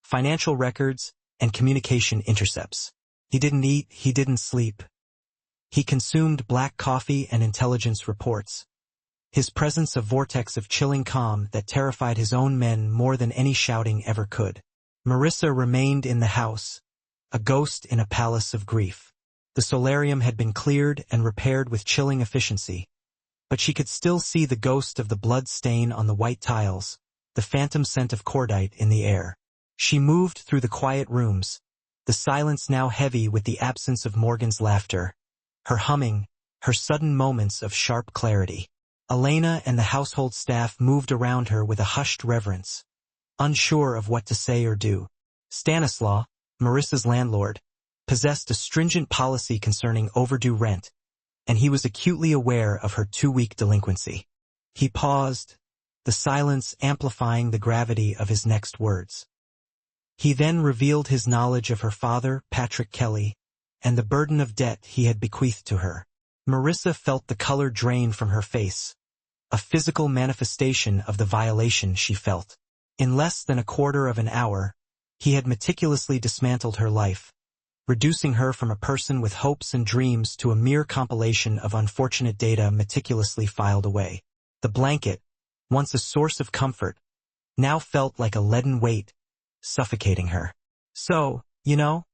financial records, and communication intercepts. He didn't eat, he didn't sleep. He consumed black coffee and intelligence reports. His presence a vortex of chilling calm that terrified his own men more than any shouting ever could. Marissa remained in the house, a ghost in a palace of grief. The solarium had been cleared and repaired with chilling efficiency, but she could still see the ghost of the blood stain on the white tiles, the phantom scent of cordite in the air. She moved through the quiet rooms, the silence now heavy with the absence of Morgan's laughter, her humming, her sudden moments of sharp clarity. Elena and the household staff moved around her with a hushed reverence, unsure of what to say or do. Stanislaw, Marissa's landlord, possessed a stringent policy concerning overdue rent, and he was acutely aware of her 2-week delinquency. He paused, the silence amplifying the gravity of his next words. He then revealed his knowledge of her father, Patrick Kelly, and the burden of debt he had bequeathed to her. Marissa felt the color drain from her face, a physical manifestation of the violation she felt. In less than a quarter of an hour, he had meticulously dismantled her life, reducing her from a person with hopes and dreams to a mere compilation of unfortunate data meticulously filed away. The blanket, once a source of comfort, now felt like a leaden weight, suffocating her. "So, you know,"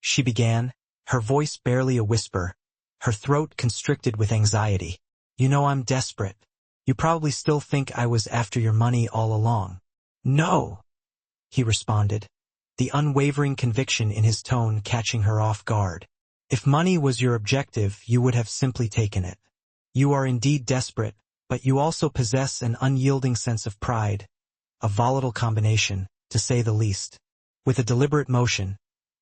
she began, her voice barely a whisper, her throat constricted with anxiety. "You know I'm desperate. You probably still think I was after your money all along." "No," he responded, the unwavering conviction in his tone catching her off guard. "If money was your objective, you would have simply taken it. You are indeed desperate, but you also possess an unyielding sense of pride, a volatile combination, to say the least." With a deliberate motion,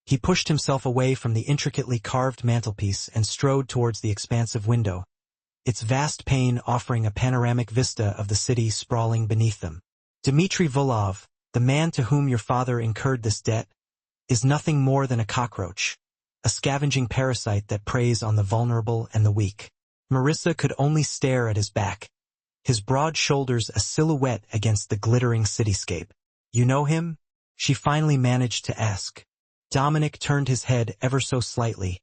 he pushed himself away from the intricately carved mantelpiece and strode towards the expansive window, its vast pane offering a panoramic vista of the city sprawling beneath them. "Dmitry Volov, the man to whom your father incurred this debt, is nothing more than a cockroach, a scavenging parasite that preys on the vulnerable and the weak." Marissa could only stare at his back, his broad shoulders a silhouette against the glittering cityscape. "You know him?" she finally managed to ask. Dominic turned his head ever so slightly,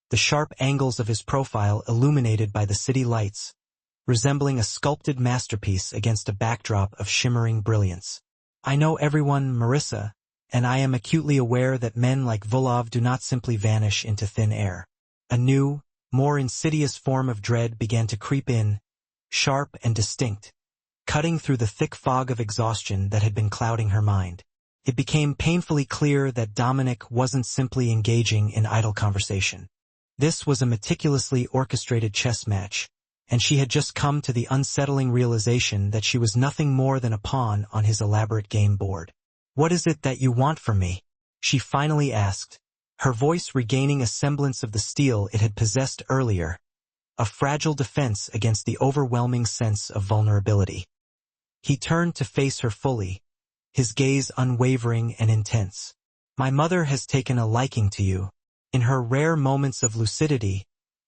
the sharp angles of his profile illuminated by the city lights, resembling a sculpted masterpiece against a backdrop of shimmering brilliance. "I know everyone, Marissa, and I am acutely aware that men like Volov do not simply vanish into thin air." A new, more insidious form of dread began to creep in, sharp and distinct, cutting through the thick fog of exhaustion that had been clouding her mind. It became painfully clear that Dominic wasn't simply engaging in idle conversation. This was a meticulously orchestrated chess match, and she had just come to the unsettling realization that she was nothing more than a pawn on his elaborate game board. "What is it that you want from me?" she finally asked, her voice regaining a semblance of the steel it had possessed earlier, a fragile defense against the overwhelming sense of vulnerability. He turned to face her fully, his gaze unwavering and intense. "My mother has taken a liking to you. In her rare moments of lucidity,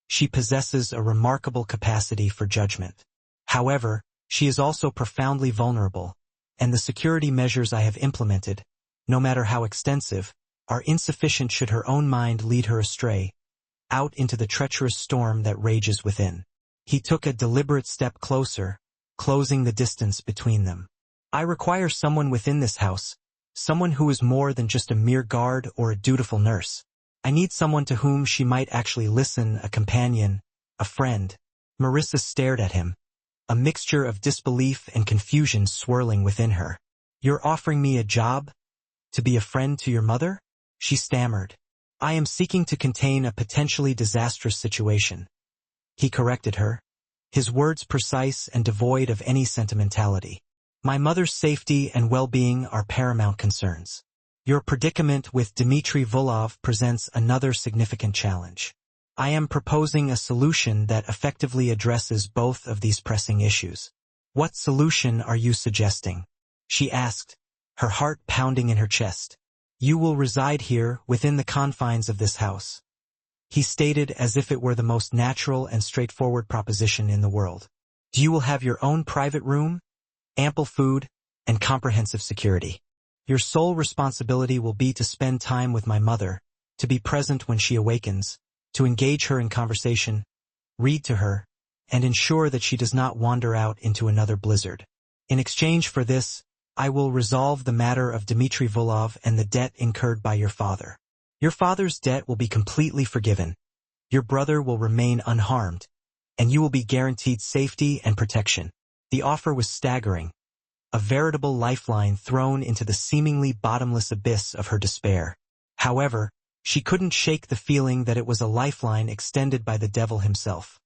she possesses a remarkable capacity for judgment. However, she is also profoundly vulnerable, and the security measures I have implemented, no matter how extensive, are insufficient should her own mind lead her astray, out into the treacherous storm that rages within." He took a deliberate step closer, closing the distance between them. "I require someone within this house, someone who is more than just a mere guard or a dutiful nurse. I need someone to whom she might actually listen, a companion, a friend." Marissa stared at him, a mixture of disbelief and confusion swirling within her. "You're offering me a job? To be a friend to your mother?" she stammered. "I am seeking to contain a potentially disastrous situation," he corrected her, his words precise and devoid of any sentimentality. "My mother's safety and well-being are paramount concerns. Your predicament with Dmitry Volov presents another significant challenge. I am proposing a solution that effectively addresses both of these pressing issues." "What solution are you suggesting?" she asked, her heart pounding in her chest. "You will reside here within the confines of this house," he stated as if it were the most natural and straightforward proposition in the world. "You will have your own private room, ample food, and comprehensive security. Your sole responsibility will be to spend time with my mother, to be present when she awakens, to engage her in conversation, read to her, and ensure that she does not wander out into another blizzard. In exchange for this, I will resolve the matter of Dmitry Volov and the debt incurred by your father. Your father's debt will be completely forgiven. Your brother will remain unharmed, and you will be guaranteed safety and protection." The offer was staggering, a veritable lifeline thrown into the seemingly bottomless abyss of her despair. However, she couldn't shake the feeling that it was a lifeline extended by the devil himself.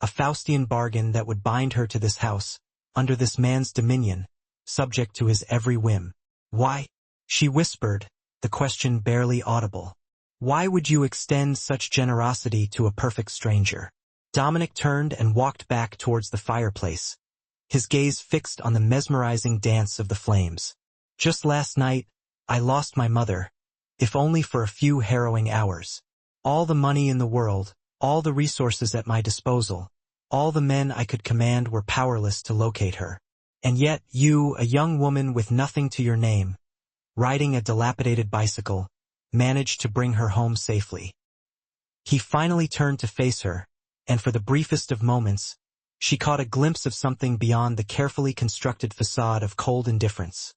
A Faustian bargain that would bind her to this house, under this man's dominion, subject to his every whim. "Why?" she whispered, the question barely audible. "Why would you extend such generosity to a perfect stranger?" Dominic turned and walked back towards the fireplace, his gaze fixed on the mesmerizing dance of the flames. "Just last night, I lost my mother, if only for a few harrowing hours. All the money in the world, all the resources at my disposal, all the men I could command were powerless to locate her. And yet you, a young woman with nothing to your name, riding a dilapidated bicycle, managed to bring her home safely." He finally turned to face her, and for the briefest of moments, She caught a glimpse of something beyond the carefully constructed facade of cold indifference.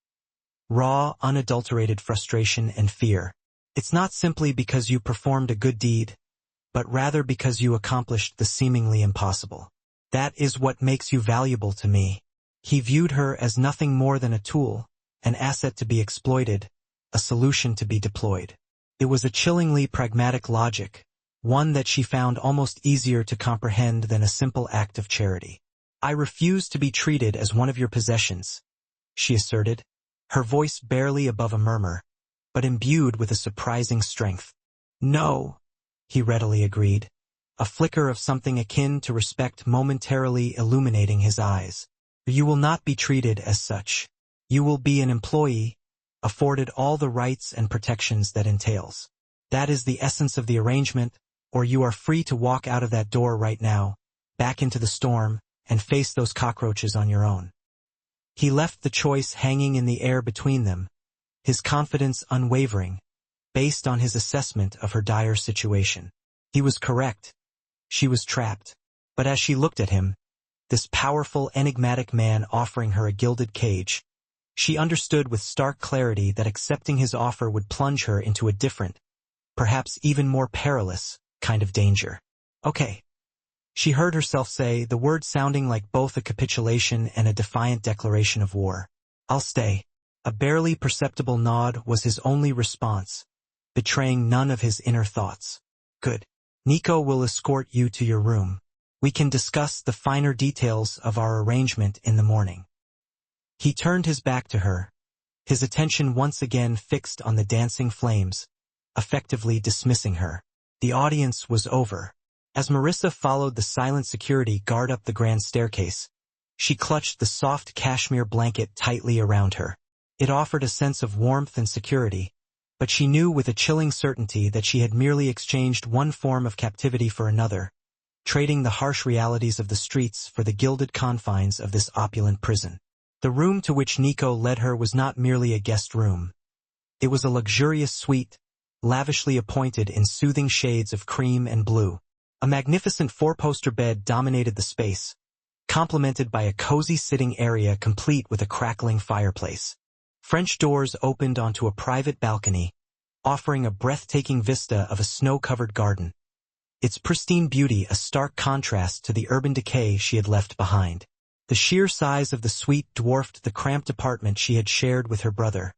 Raw, unadulterated frustration and fear. It's not simply because you performed a good deed, but rather because you accomplished the seemingly impossible. That is what makes you valuable to me. He viewed her as nothing more than a tool, an asset to be exploited, a solution to be deployed. It was a chillingly pragmatic logic, one that she found almost easier to comprehend than a simple act of charity. "I refuse to be treated as one of your possessions," she asserted, her voice barely above a murmur, but imbued with a surprising strength. "No," he readily agreed, a flicker of something akin to respect momentarily illuminating his eyes. "You will not be treated as such. You will be an employee, afforded all the rights and protections that entails. That is the essence of the arrangement, or you are free to walk out of that door right now, back into the storm, and face those cockroaches on your own." He left the choice hanging in the air between them, his confidence unwavering, based on his assessment of her dire situation. He was correct. She was trapped. But as she looked at him, this powerful, enigmatic man offering her a gilded cage, she understood with stark clarity that accepting his offer would plunge her into a different, perhaps even more perilous, kind of danger. "Okay," she heard herself say, the word sounding like both a capitulation and a defiant declaration of war. "I'll stay." A barely perceptible nod was his only response, betraying none of his inner thoughts. "Good. Nico will escort you to your room. We can discuss the finer details of our arrangement in the morning." He turned his back to her, his attention once again fixed on the dancing flames, effectively dismissing her. The audience was over. As Marissa followed the silent security guard up the grand staircase, she clutched the soft cashmere blanket tightly around her. It offered a sense of warmth and security, but she knew with a chilling certainty that she had merely exchanged one form of captivity for another, trading the harsh realities of the streets for the gilded confines of this opulent prison. The room to which Nico led her was not merely a guest room. It was a luxurious suite, lavishly appointed in soothing shades of cream and blue. A magnificent four-poster bed dominated the space, complemented by a cozy sitting area complete with a crackling fireplace. French doors opened onto a private balcony, offering a breathtaking vista of a snow-covered garden, its pristine beauty a stark contrast to the urban decay she had left behind. The sheer size of the suite dwarfed the cramped apartment she had shared with her brother,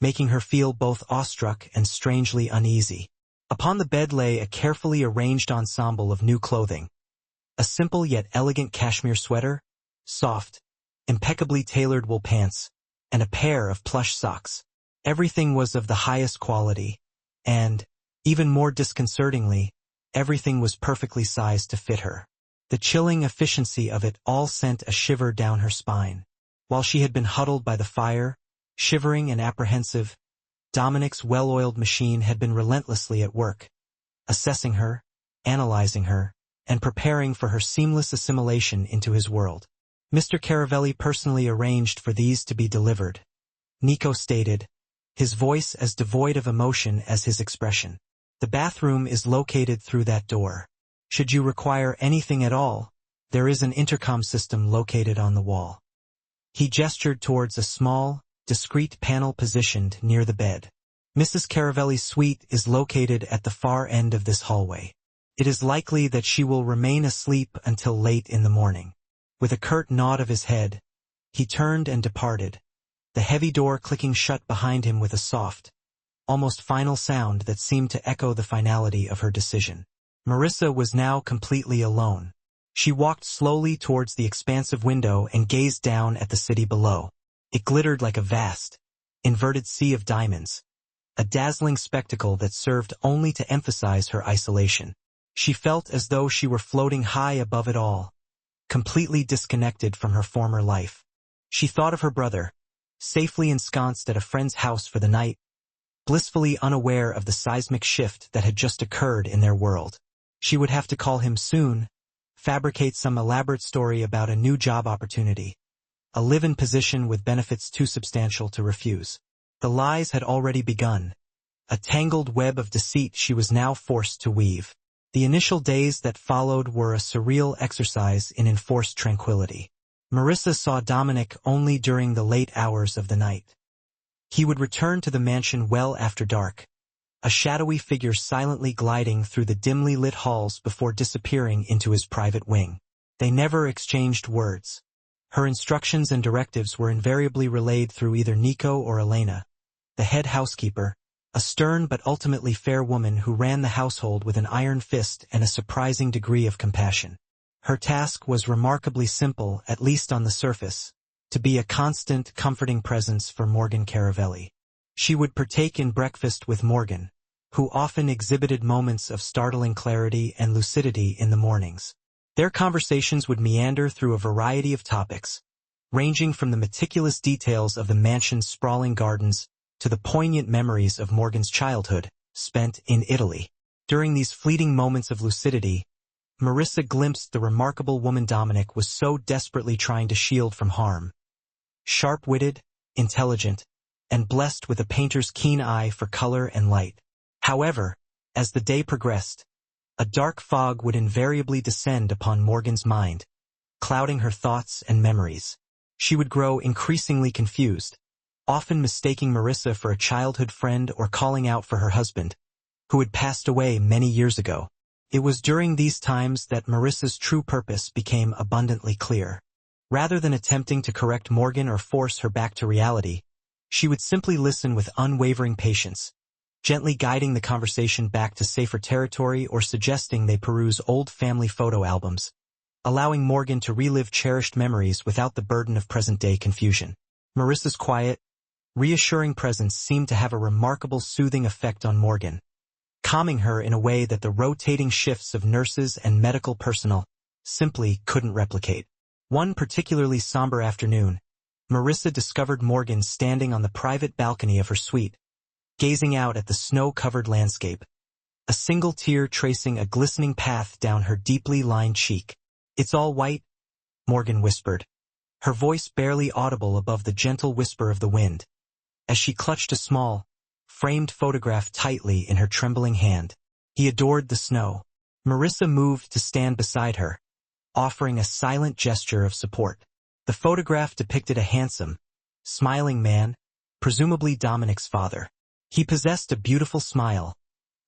making her feel both awestruck and strangely uneasy. Upon the bed lay a carefully arranged ensemble of new clothing. A simple yet elegant cashmere sweater, soft, impeccably tailored wool pants, and a pair of plush socks. Everything was of the highest quality, and, even more disconcertingly, everything was perfectly sized to fit her. The chilling efficiency of it all sent a shiver down her spine. While she had been huddled by the fire, shivering and apprehensive, Dominic's well-oiled machine had been relentlessly at work, assessing her, analyzing her, and preparing for her seamless assimilation into his world. "Mr. Caravelli personally arranged for these to be delivered," Nico stated, his voice as devoid of emotion as his expression. "The bathroom is located through that door. Should you require anything at all, there is an intercom system located on the wall." He gestured towards a small, discreet panel positioned near the bed. "Mrs. Caravelli's suite is located at the far end of this hallway. It is likely that she will remain asleep until late in the morning." With a curt nod of his head, he turned and departed, the heavy door clicking shut behind him with a soft, almost final sound that seemed to echo the finality of her decision. Marissa was now completely alone. She walked slowly towards the expansive window and gazed down at the city below. It glittered like a vast, inverted sea of diamonds, a dazzling spectacle that served only to emphasize her isolation. She felt as though she were floating high above it all, completely disconnected from her former life. She thought of her brother, safely ensconced at a friend's house for the night, blissfully unaware of the seismic shift that had just occurred in their world. She would have to call him soon, fabricate some elaborate story about a new job opportunity, a live-in position with benefits too substantial to refuse. The lies had already begun, a tangled web of deceit she was now forced to weave. The initial days that followed were a surreal exercise in enforced tranquility. Marissa saw Dominic only during the late hours of the night. He would return to the mansion well after dark, a shadowy figure silently gliding through the dimly lit halls before disappearing into his private wing. They never exchanged words. Her instructions and directives were invariably relayed through either Nico or Elena, the head housekeeper, a stern but ultimately fair woman who ran the household with an iron fist and a surprising degree of compassion. Her task was remarkably simple, at least on the surface: to be a constant, comforting presence for Morgan Caravelli. She would partake in breakfast with Morgan, who often exhibited moments of startling clarity and lucidity in the mornings. Their conversations would meander through a variety of topics, ranging from the meticulous details of the mansion's sprawling gardens to the poignant memories of Morgan's childhood, spent in Italy. During these fleeting moments of lucidity, Marissa glimpsed the remarkable woman Dominic was so desperately trying to shield from harm. Sharp-witted, intelligent, and blessed with a painter's keen eye for color and light. However, as the day progressed, a dark fog would invariably descend upon Morgan's mind, clouding her thoughts and memories. She would grow increasingly confused, often mistaking Marissa for a childhood friend or calling out for her husband, who had passed away many years ago. It was during these times that Marissa's true purpose became abundantly clear. Rather than attempting to correct Morgan or force her back to reality, she would simply listen with unwavering patience, gently guiding the conversation back to safer territory or suggesting they peruse old family photo albums, allowing Morgan to relive cherished memories without the burden of present-day confusion. Marissa's quiet, reassuring presence seemed to have a remarkable soothing effect on Morgan, calming her in a way that the rotating shifts of nurses and medical personnel simply couldn't replicate. One particularly somber afternoon, Marissa discovered Morgan standing on the private balcony of her suite, gazing out at the snow-covered landscape, a single tear tracing a glistening path down her deeply lined cheek. "It's all white," Morgan whispered, her voice barely audible above the gentle whisper of the wind, as she clutched a small, framed photograph tightly in her trembling hand. He adored the snow. Marissa moved to stand beside her, offering a silent gesture of support. The photograph depicted a handsome, smiling man, presumably Dominic's father. He possessed a beautiful smile,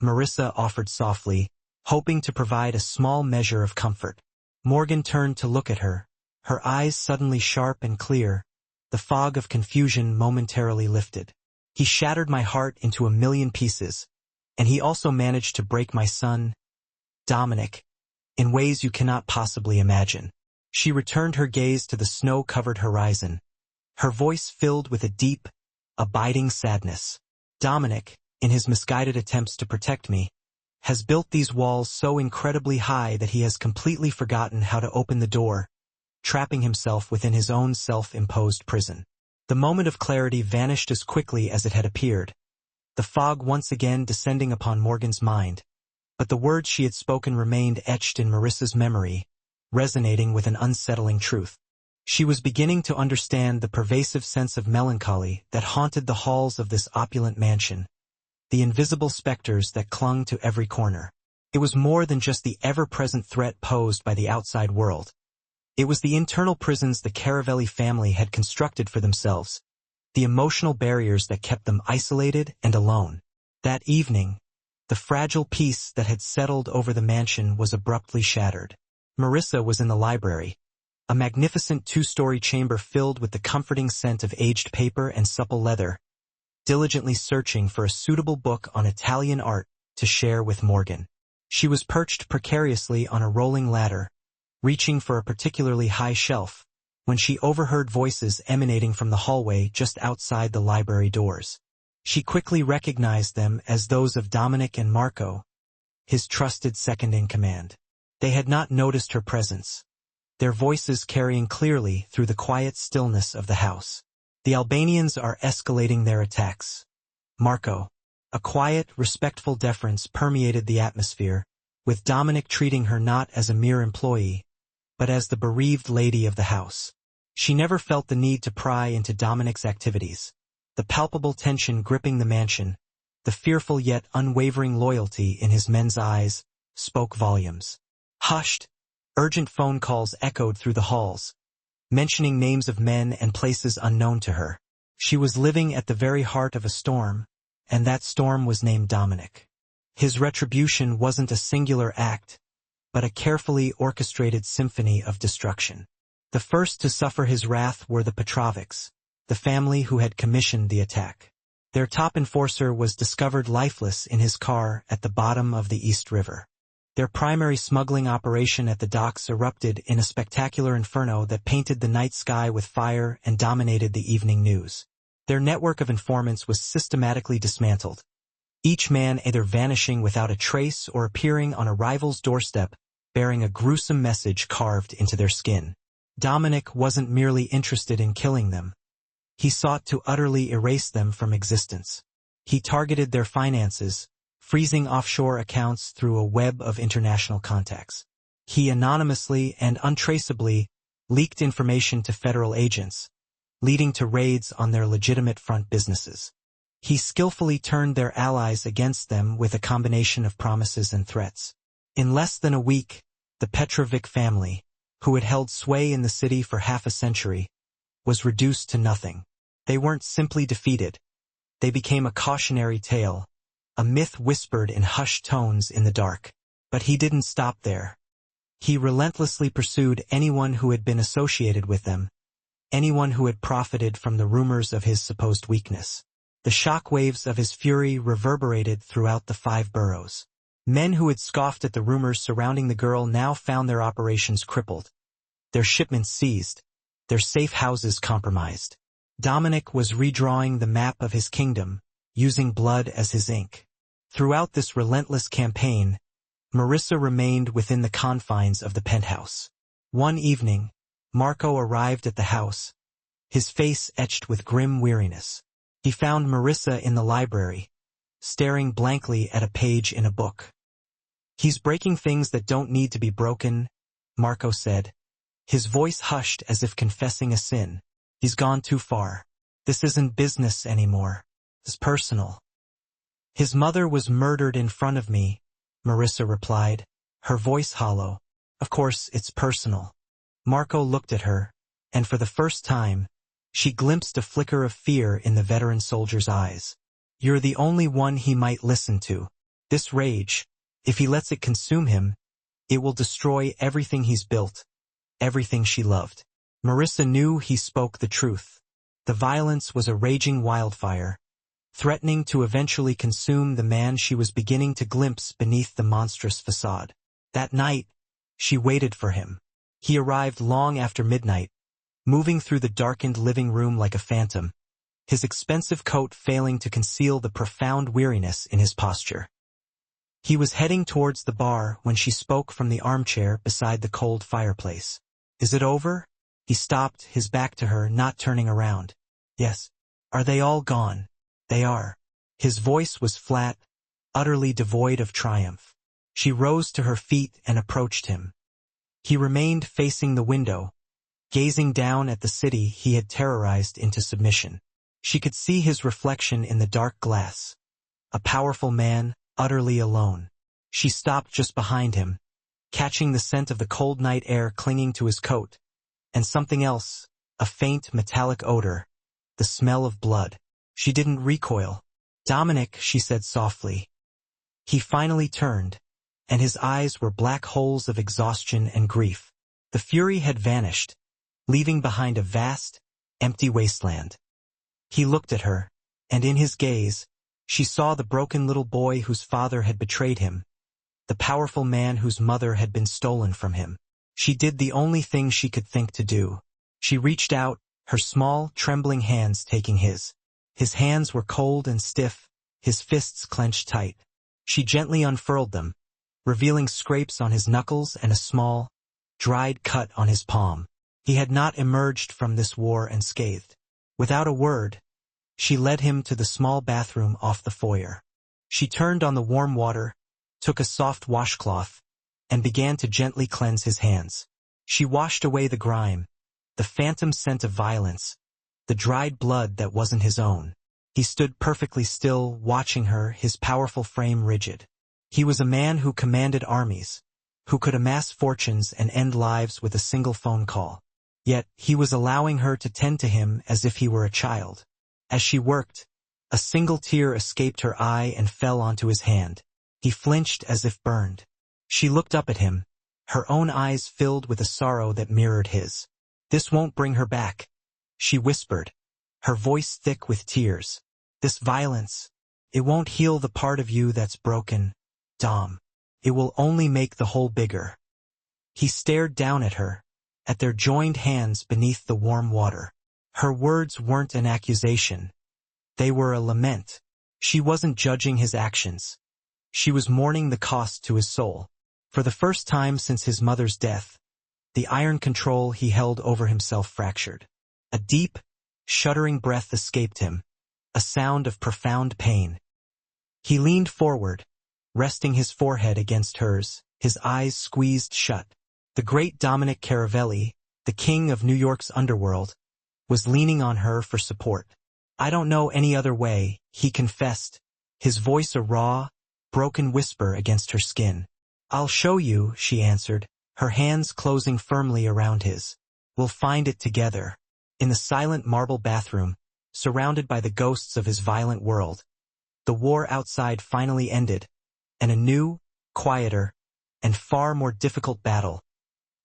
Marissa offered softly, hoping to provide a small measure of comfort. Morgan turned to look at her, her eyes suddenly sharp and clear, the fog of confusion momentarily lifted. "He shattered my heart into a million pieces, and he also managed to break my son, Dominic, in ways you cannot possibly imagine." She returned her gaze to the snow-covered horizon, her voice filled with a deep, abiding sadness. "Dominic, in his misguided attempts to protect me, has built these walls so incredibly high that he has completely forgotten how to open the door, trapping himself within his own self-imposed prison." The moment of clarity vanished as quickly as it had appeared, the fog once again descending upon Morgan's mind, but the words she had spoken remained etched in Marissa's memory, resonating with an unsettling truth. She was beginning to understand the pervasive sense of melancholy that haunted the halls of this opulent mansion, the invisible specters that clung to every corner. It was more than just the ever-present threat posed by the outside world. It was the internal prisons the Caravelli family had constructed for themselves, the emotional barriers that kept them isolated and alone. That evening, the fragile peace that had settled over the mansion was abruptly shattered. Marissa was in the library, a magnificent two-story chamber filled with the comforting scent of aged paper and supple leather, diligently searching for a suitable book on Italian art to share with Morgan. She was perched precariously on a rolling ladder, reaching for a particularly high shelf, when she overheard voices emanating from the hallway just outside the library doors. She quickly recognized them as those of Dominic and Marco, his trusted second-in-command. They had not noticed her presence, their voices carrying clearly through the quiet stillness of the house. "The Albanians are escalating their attacks, Marco." A quiet, respectful deference permeated the atmosphere, with Dominic treating her not as a mere employee, but as the bereaved lady of the house. She never felt the need to pry into Dominic's activities. The palpable tension gripping the mansion, the fearful yet unwavering loyalty in his men's eyes, spoke volumes. Hushed, urgent phone calls echoed through the halls, mentioning names of men and places unknown to her. She was living at the very heart of a storm, and that storm was named Dominic. His retribution wasn't a singular act, but a carefully orchestrated symphony of destruction. The first to suffer his wrath were the Petrovics, the family who had commissioned the attack. Their top enforcer was discovered lifeless in his car at the bottom of the East River. Their primary smuggling operation at the docks erupted in a spectacular inferno that painted the night sky with fire and dominated the evening news. Their network of informants was systematically dismantled, each man either vanishing without a trace or appearing on a rival's doorstep bearing a gruesome message carved into their skin. Dominic wasn't merely interested in killing them. He sought to utterly erase them from existence. He targeted their finances, freezing offshore accounts through a web of international contacts. He anonymously and untraceably leaked information to federal agents, leading to raids on their legitimate front businesses. He skillfully turned their allies against them with a combination of promises and threats. In less than a week, the Petrovic family, who had held sway in the city for half a century, was reduced to nothing. They weren't simply defeated. They became a cautionary tale, a myth whispered in hushed tones in the dark. But he didn't stop there. He relentlessly pursued anyone who had been associated with them, anyone who had profited from the rumors of his supposed weakness. The shockwaves of his fury reverberated throughout the 5 boroughs. Men who had scoffed at the rumors surrounding the girl now found their operations crippled, their shipments seized, their safe houses compromised. Dominic was redrawing the map of his kingdom, using blood as his ink. Throughout this relentless campaign, Marissa remained within the confines of the penthouse. One evening, Marco arrived at the house, his face etched with grim weariness. He found Marissa in the library, staring blankly at a page in a book. "He's breaking things that don't need to be broken," Marco said, his voice hushed as if confessing a sin. "He's gone too far. This isn't business anymore. It's personal." "His mother was murdered in front of me," Marissa replied, her voice hollow. "Of course, it's personal." Marco looked at her, and for the first time, she glimpsed a flicker of fear in the veteran soldier's eyes. "You're the only one he might listen to. This rage, if he lets it consume him, it will destroy everything he's built, everything she loved." Marissa knew he spoke the truth. The violence was a raging wildfire, threatening to eventually consume the man she was beginning to glimpse beneath the monstrous facade. That night, she waited for him. He arrived long after midnight, moving through the darkened living room like a phantom, his expensive coat failing to conceal the profound weariness in his posture. He was heading towards the bar when she spoke from the armchair beside the cold fireplace. "Is it over?" He stopped, his back to her, not turning around. "Yes." "Are they all gone?" "They are." His voice was flat, utterly devoid of triumph. She rose to her feet and approached him. He remained facing the window, gazing down at the city he had terrorized into submission. She could see his reflection in the dark glass. A powerful man, utterly alone. She stopped just behind him, catching the scent of the cold night air clinging to his coat, and something else, a faint metallic odor, the smell of blood. She didn't recoil. "Dominic," she said softly. He finally turned, and his eyes were black holes of exhaustion and grief. The fury had vanished, leaving behind a vast, empty wasteland. He looked at her, and in his gaze, she saw the broken little boy whose father had betrayed him, the powerful man whose mother had been stolen from him. She did the only thing she could think to do. She reached out, her small, trembling hands taking his. His hands were cold and stiff, his fists clenched tight. She gently unfurled them, revealing scrapes on his knuckles and a small, dried cut on his palm. He had not emerged from this war unscathed. Without a word, she led him to the small bathroom off the foyer. She turned on the warm water, took a soft washcloth, and began to gently cleanse his hands. She washed away the grime, the phantom scent of violence, the dried blood that wasn't his own. He stood perfectly still, watching her, his powerful frame rigid. He was a man who commanded armies, who could amass fortunes and end lives with a single phone call. Yet, he was allowing her to tend to him as if he were a child. As she worked, a single tear escaped her eye and fell onto his hand. He flinched as if burned. She looked up at him, her own eyes filled with a sorrow that mirrored his. "This won't bring her back," she whispered, her voice thick with tears. "This violence, it won't heal the part of you that's broken, Dom. It will only make the hole bigger." He stared down at her, at their joined hands beneath the warm water. Her words weren't an accusation. They were a lament. She wasn't judging his actions. She was mourning the cost to his soul. For the first time since his mother's death, the iron control he held over himself fractured. A deep, shuddering breath escaped him, a sound of profound pain. He leaned forward, resting his forehead against hers, his eyes squeezed shut. The great Dominic Caravelli, the king of New York's underworld, was leaning on her for support. "I don't know any other way," he confessed, his voice a raw, broken whisper against her skin. "I'll show you," she answered, her hands closing firmly around his. "We'll find it together." In the silent marble bathroom, surrounded by the ghosts of his violent world, the war outside finally ended, and a new, quieter, and far more difficult battle,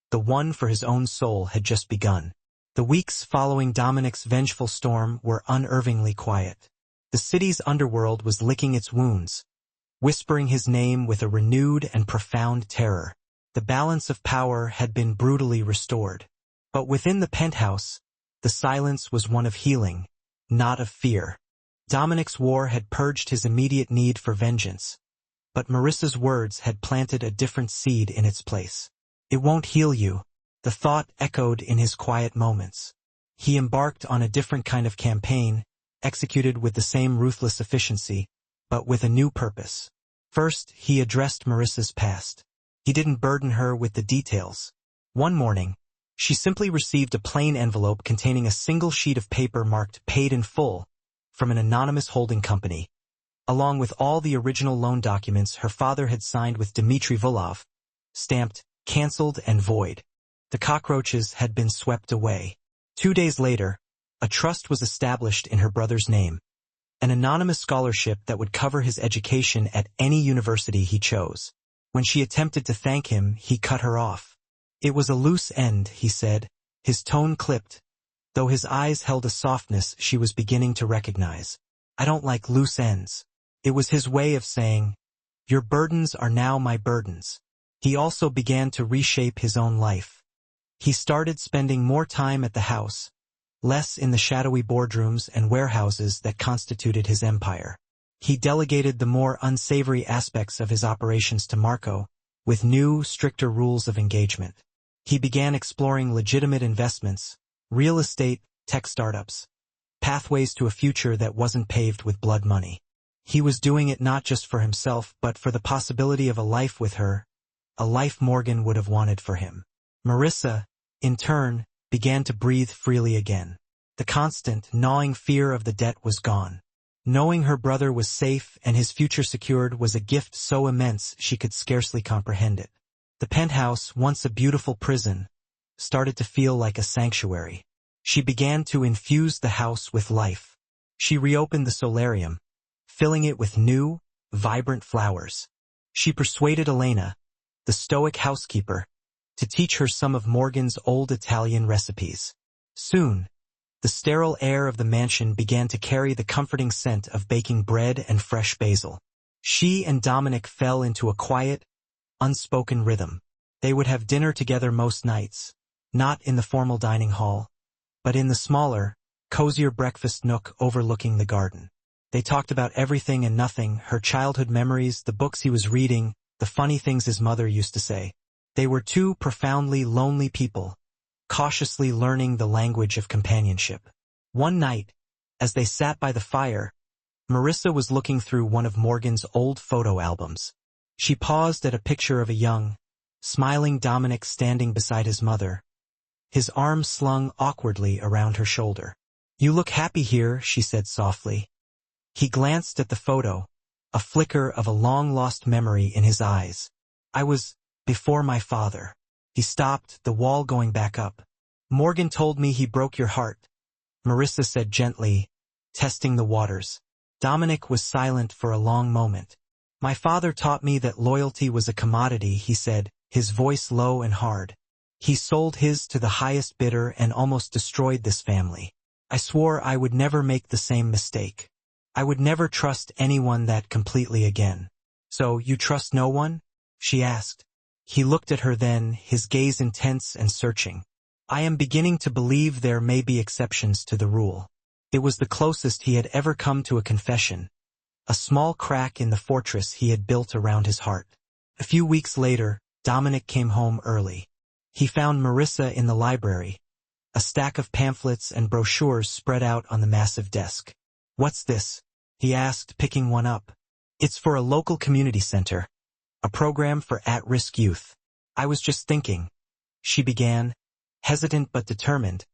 the one for his own soul, had just begun. The weeks following Dominic's vengeful storm were unervingly quiet. The city's underworld was licking its wounds, whispering his name with a renewed and profound terror. The balance of power had been brutally restored. But within the penthouse, the silence was one of healing, not of fear. Dominic's war had purged his immediate need for vengeance, but Marissa's words had planted a different seed in its place. "It won't heal you," the thought echoed in his quiet moments. He embarked on a different kind of campaign, executed with the same ruthless efficiency, but with a new purpose. First, he addressed Marissa's past. He didn't burden her with the details. One morning, she simply received a plain envelope containing a single sheet of paper marked "Paid in Full" from an anonymous holding company. Along with all the original loan documents her father had signed with Dmitry Volov, stamped "Cancelled and Void." The cockroaches had been swept away. 2 days later, a trust was established in her brother's name, an anonymous scholarship that would cover his education at any university he chose. When she attempted to thank him, he cut her off. "It was a loose end," he said, his tone clipped, though his eyes held a softness she was beginning to recognize. "I don't like loose ends." It was his way of saying, "Your burdens are now my burdens." He also began to reshape his own life. He started spending more time at the house, less in the shadowy boardrooms and warehouses that constituted his empire. He delegated the more unsavory aspects of his operations to Marco, with new, stricter rules of engagement. He began exploring legitimate investments, real estate, tech startups, pathways to a future that wasn't paved with blood money. He was doing it not just for himself, but for the possibility of a life with her, a life Morgan would have wanted for him. Marissa, in turn, began to breathe freely again. The constant, gnawing fear of the debt was gone. Knowing her brother was safe and his future secured was a gift so immense she could scarcely comprehend it. The penthouse, once a beautiful prison, started to feel like a sanctuary. She began to infuse the house with life. She reopened the solarium, filling it with new, vibrant flowers. She persuaded Elena, the stoic housekeeper, to teach her some of Morgan's old Italian recipes. Soon, the sterile air of the mansion began to carry the comforting scent of baking bread and fresh basil. She and Dominic fell into a quiet, unspoken rhythm. They would have dinner together most nights, not in the formal dining hall, but in the smaller, cozier breakfast nook overlooking the garden. They talked about everything and nothing, her childhood memories, the books he was reading, the funny things his mother used to say. They were two profoundly lonely people, cautiously learning the language of companionship. One night, as they sat by the fire, Marissa was looking through one of Morgan's old photo albums. She paused at a picture of a young, smiling Dominic standing beside his mother, his arms slung awkwardly around her shoulder. "You look happy here," she said softly. He glanced at the photo, a flicker of a long-lost memory in his eyes. I was before my father. He stopped, the wall going back up. Morgan told me he broke your heart, Marissa said gently, testing the waters. Dominic was silent for a long moment. My father taught me that loyalty was a commodity, he said, his voice low and hard. He sold his to the highest bidder and almost destroyed this family. I swore I would never make the same mistake. I would never trust anyone that completely again. So, you trust no one? She asked. He looked at her then, his gaze intense and searching. I am beginning to believe there may be exceptions to the rule. It was the closest he had ever come to a confession, a small crack in the fortress he had built around his heart. A few weeks later, Dominic came home early. He found Marissa in the library, a stack of pamphlets and brochures spread out on the massive desk. What's this? He asked, picking one up. It's for a local community center, a program for at-risk youth. I was just thinking, she began, hesitant but determined,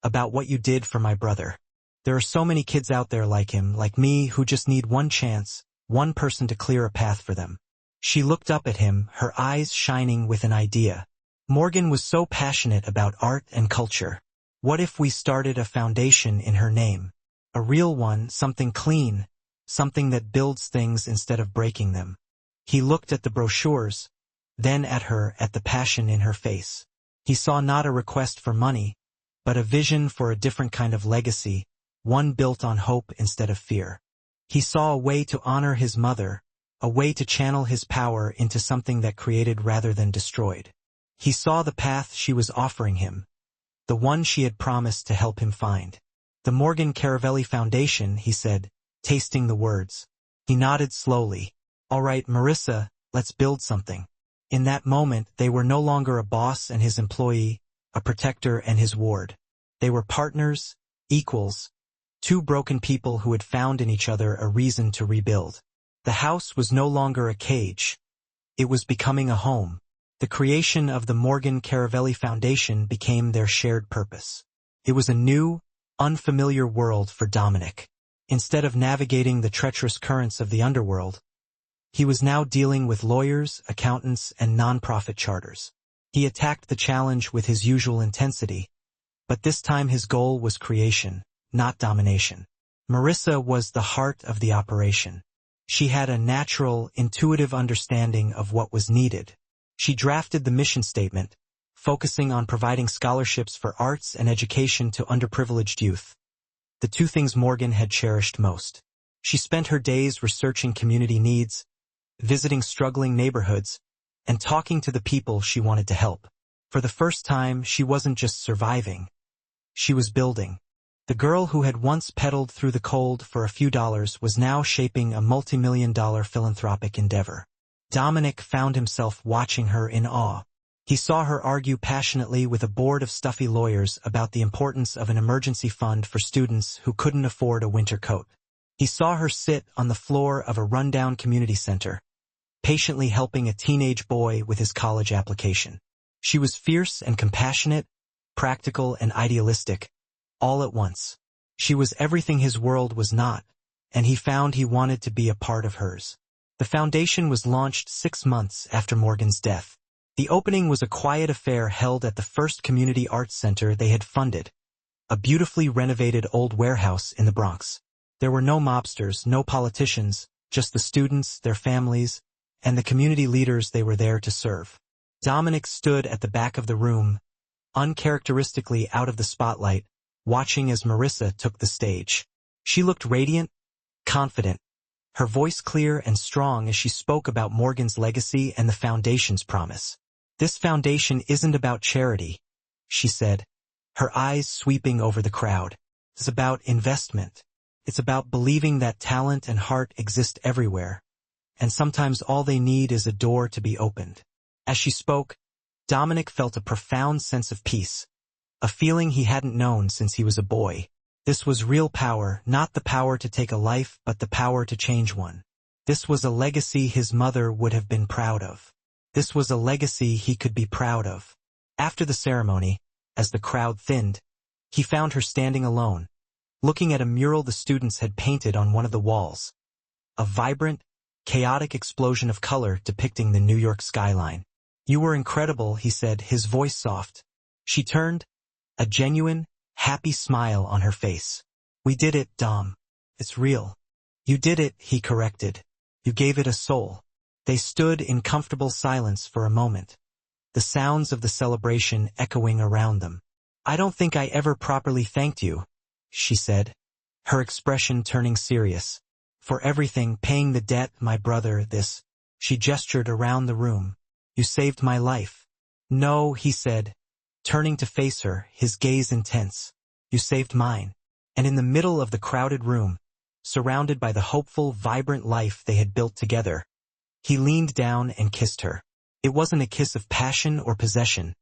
about what you did for my brother. There are so many kids out there like him, like me, who just need one chance, one person to clear a path for them. She looked up at him, her eyes shining with an idea. Morgan was so passionate about art and culture. What if we started a foundation in her name? A real one, something clean, something that builds things instead of breaking them. He looked at the brochures, then at her, at the passion in her face. He saw not a request for money, but a vision for a different kind of legacy, one built on hope instead of fear. He saw a way to honor his mother, a way to channel his power into something that created rather than destroyed. He saw the path she was offering him, the one she had promised to help him find. The Morgan Caravelli Foundation, he said, tasting the words. He nodded slowly. All right, Marissa, let's build something. In that moment, they were no longer a boss and his employee, a protector and his ward. They were partners, equals, two broken people who had found in each other a reason to rebuild. The house was no longer a cage. It was becoming a home. The creation of the Morgan Caravelli Foundation became their shared purpose. It was a new, unfamiliar world for Dominic. Instead of navigating the treacherous currents of the underworld, he was now dealing with lawyers, accountants, and nonprofit charters. He attacked the challenge with his usual intensity, but this time his goal was creation, not domination. Marissa was the heart of the operation. She had a natural, intuitive understanding of what was needed. She drafted the mission statement, focusing on providing scholarships for arts and education to underprivileged youth, the two things Morgan had cherished most. She spent her days researching community needs, visiting struggling neighborhoods, and talking to the people she wanted to help. For the first time, she wasn't just surviving. She was building. The girl who had once peddled through the cold for a few dollars was now shaping a multi-million-dollar philanthropic endeavor. Dominic found himself watching her in awe. He saw her argue passionately with a board of stuffy lawyers about the importance of an emergency fund for students who couldn't afford a winter coat. He saw her sit on the floor of a rundown community center, patiently helping a teenage boy with his college application. She was fierce and compassionate, practical and idealistic, all at once. She was everything his world was not, and he found he wanted to be a part of hers. The foundation was launched 6 months after Morgan's death. The opening was a quiet affair held at the first community arts center they had funded, a beautifully renovated old warehouse in the Bronx. There were no mobsters, no politicians, just the students, their families, and the community leaders they were there to serve. Dominic stood at the back of the room, uncharacteristically out of the spotlight, watching as Marissa took the stage. She looked radiant, confident, her voice clear and strong as she spoke about Morgan's legacy and the foundation's promise. This foundation isn't about charity, she said, her eyes sweeping over the crowd. It's about investment. It's about believing that talent and heart exist everywhere, and sometimes all they need is a door to be opened. As she spoke, Dominic felt a profound sense of peace, a feeling he hadn't known since he was a boy. This was real power, not the power to take a life, but the power to change one. This was a legacy his mother would have been proud of. This was a legacy he could be proud of. After the ceremony, as the crowd thinned, he found her standing alone, looking at a mural the students had painted on one of the walls. A vibrant, chaotic explosion of color depicting the New York skyline. "You were incredible," he said, his voice soft. She turned, a genuine, happy smile on her face. "We did it, Dom. It's real." "You did it," he corrected. "You gave it a soul." They stood in comfortable silence for a moment, the sounds of the celebration echoing around them. "I don't think I ever properly thanked you," she said, her expression turning serious. "For everything, paying the debt, my brother, this." She gestured around the room. "You saved my life." "No," he said, turning to face her, his gaze intense. "You saved mine." And in the middle of the crowded room, surrounded by the hopeful, vibrant life they had built together, he leaned down and kissed her. It wasn't a kiss of passion or possession,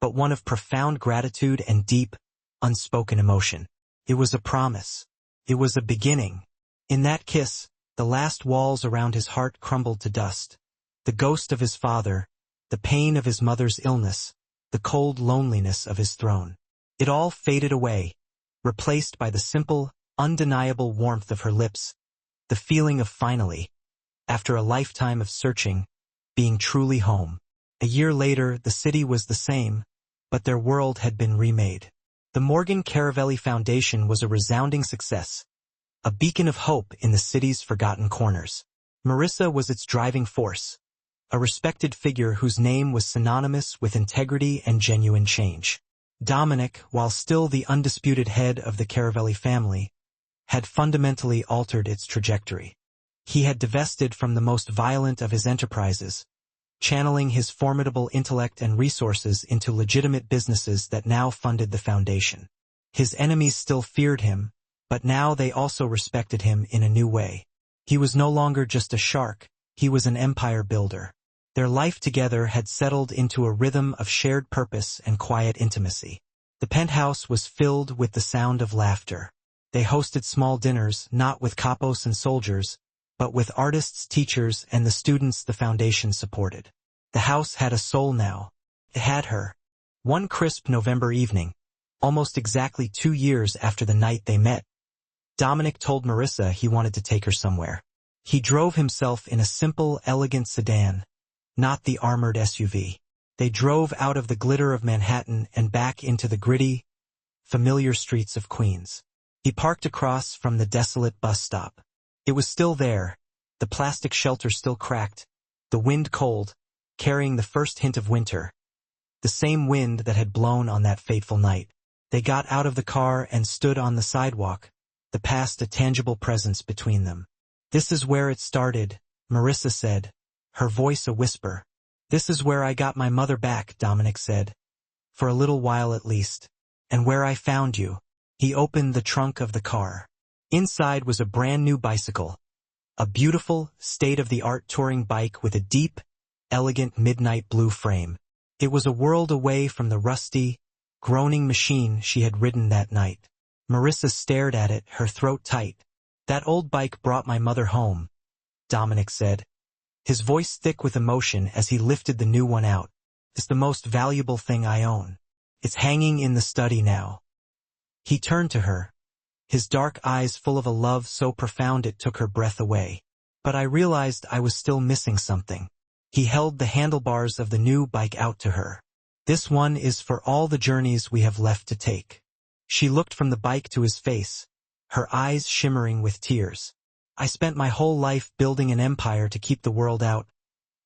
but one of profound gratitude and deep, unspoken emotion. It was a promise. It was a beginning. In that kiss, the last walls around his heart crumbled to dust. The ghost of his father, the pain of his mother's illness, the cold loneliness of his throne. It all faded away, replaced by the simple, undeniable warmth of her lips, the feeling of finally, after a lifetime of searching, being truly home. A year later, the city was the same, but their world had been remade. The Morgan Caravelli Foundation was a resounding success, a beacon of hope in the city's forgotten corners. Marissa was its driving force, a respected figure whose name was synonymous with integrity and genuine change. Dominic, while still the undisputed head of the Caravelli family, had fundamentally altered its trajectory. He had divested from the most violent of his enterprises, channeling his formidable intellect and resources into legitimate businesses that now funded the foundation. His enemies still feared him, but now they also respected him in a new way. He was no longer just a shark, he was an empire builder. Their life together had settled into a rhythm of shared purpose and quiet intimacy. The penthouse was filled with the sound of laughter. They hosted small dinners, not with capos and soldiers, but with artists, teachers, and the students the foundation supported. The house had a soul now. It had her. One crisp November evening, almost exactly 2 years after the night they met, Dominic told Marissa he wanted to take her somewhere. He drove himself in a simple, elegant sedan, not the armored SUV. They drove out of the glitter of Manhattan and back into the gritty, familiar streets of Queens. He parked across from the desolate bus stop. It was still there, the plastic shelter still cracked, the wind cold, carrying the first hint of winter, the same wind that had blown on that fateful night. They got out of the car and stood on the sidewalk, the past a tangible presence between them. "This is where it started," Marissa said, her voice a whisper. "This is where I got my mother back," Dominic said. "For a little while at least. And where I found you." He opened the trunk of the car. Inside was a brand new bicycle, a beautiful, state-of-the-art touring bike with a deep, elegant midnight blue frame. It was a world away from the rusty, groaning machine she had ridden that night. Marissa stared at it, her throat tight. "That old bike brought my mother home," Dominic said, his voice thick with emotion as he lifted the new one out. "It's the most valuable thing I own. It's hanging in the study now." He turned to her, his dark eyes full of a love so profound it took her breath away. "But I realized I was still missing something." He held the handlebars of the new bike out to her. "This one is for all the journeys we have left to take." She looked from the bike to his face, her eyes shimmering with tears. "I spent my whole life building an empire to keep the world out,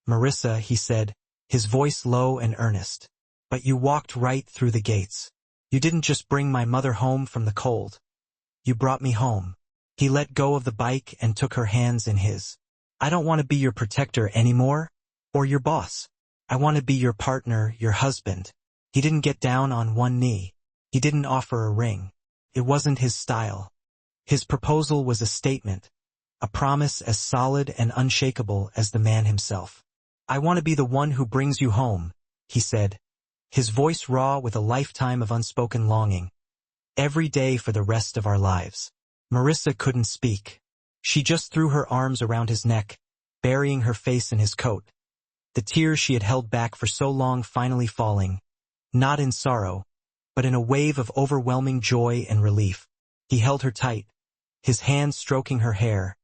Marissa," he said, his voice low and earnest. "But you walked right through the gates. You didn't just bring my mother home from the cold. You brought me home." He let go of the bike and took her hands in his. "I don't want to be your protector anymore, or your boss. I want to be your partner, your husband." He didn't get down on one knee. He didn't offer a ring. It wasn't his style. His proposal was a statement, a promise as solid and unshakable as the man himself. "I want to be the one who brings you home," he said, his voice raw with a lifetime of unspoken longing. "Every day for the rest of our lives." Marissa couldn't speak. She just threw her arms around his neck, burying her face in his coat, the tears she had held back for so long finally falling, not in sorrow, but in a wave of overwhelming joy and relief. He held her tight, his hand stroking her hair,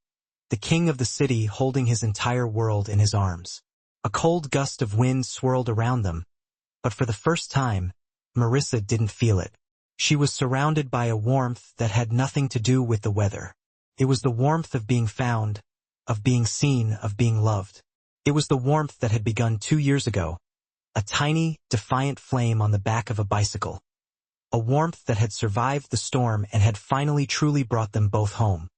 the king of the city holding his entire world in his arms. A cold gust of wind swirled around them, but for the first time, Marissa didn't feel it. She was surrounded by a warmth that had nothing to do with the weather. It was the warmth of being found, of being seen, of being loved. It was the warmth that had begun 2 years ago, a tiny, defiant flame on the back of a bicycle. A warmth that had survived the storm and had finally truly brought them both home.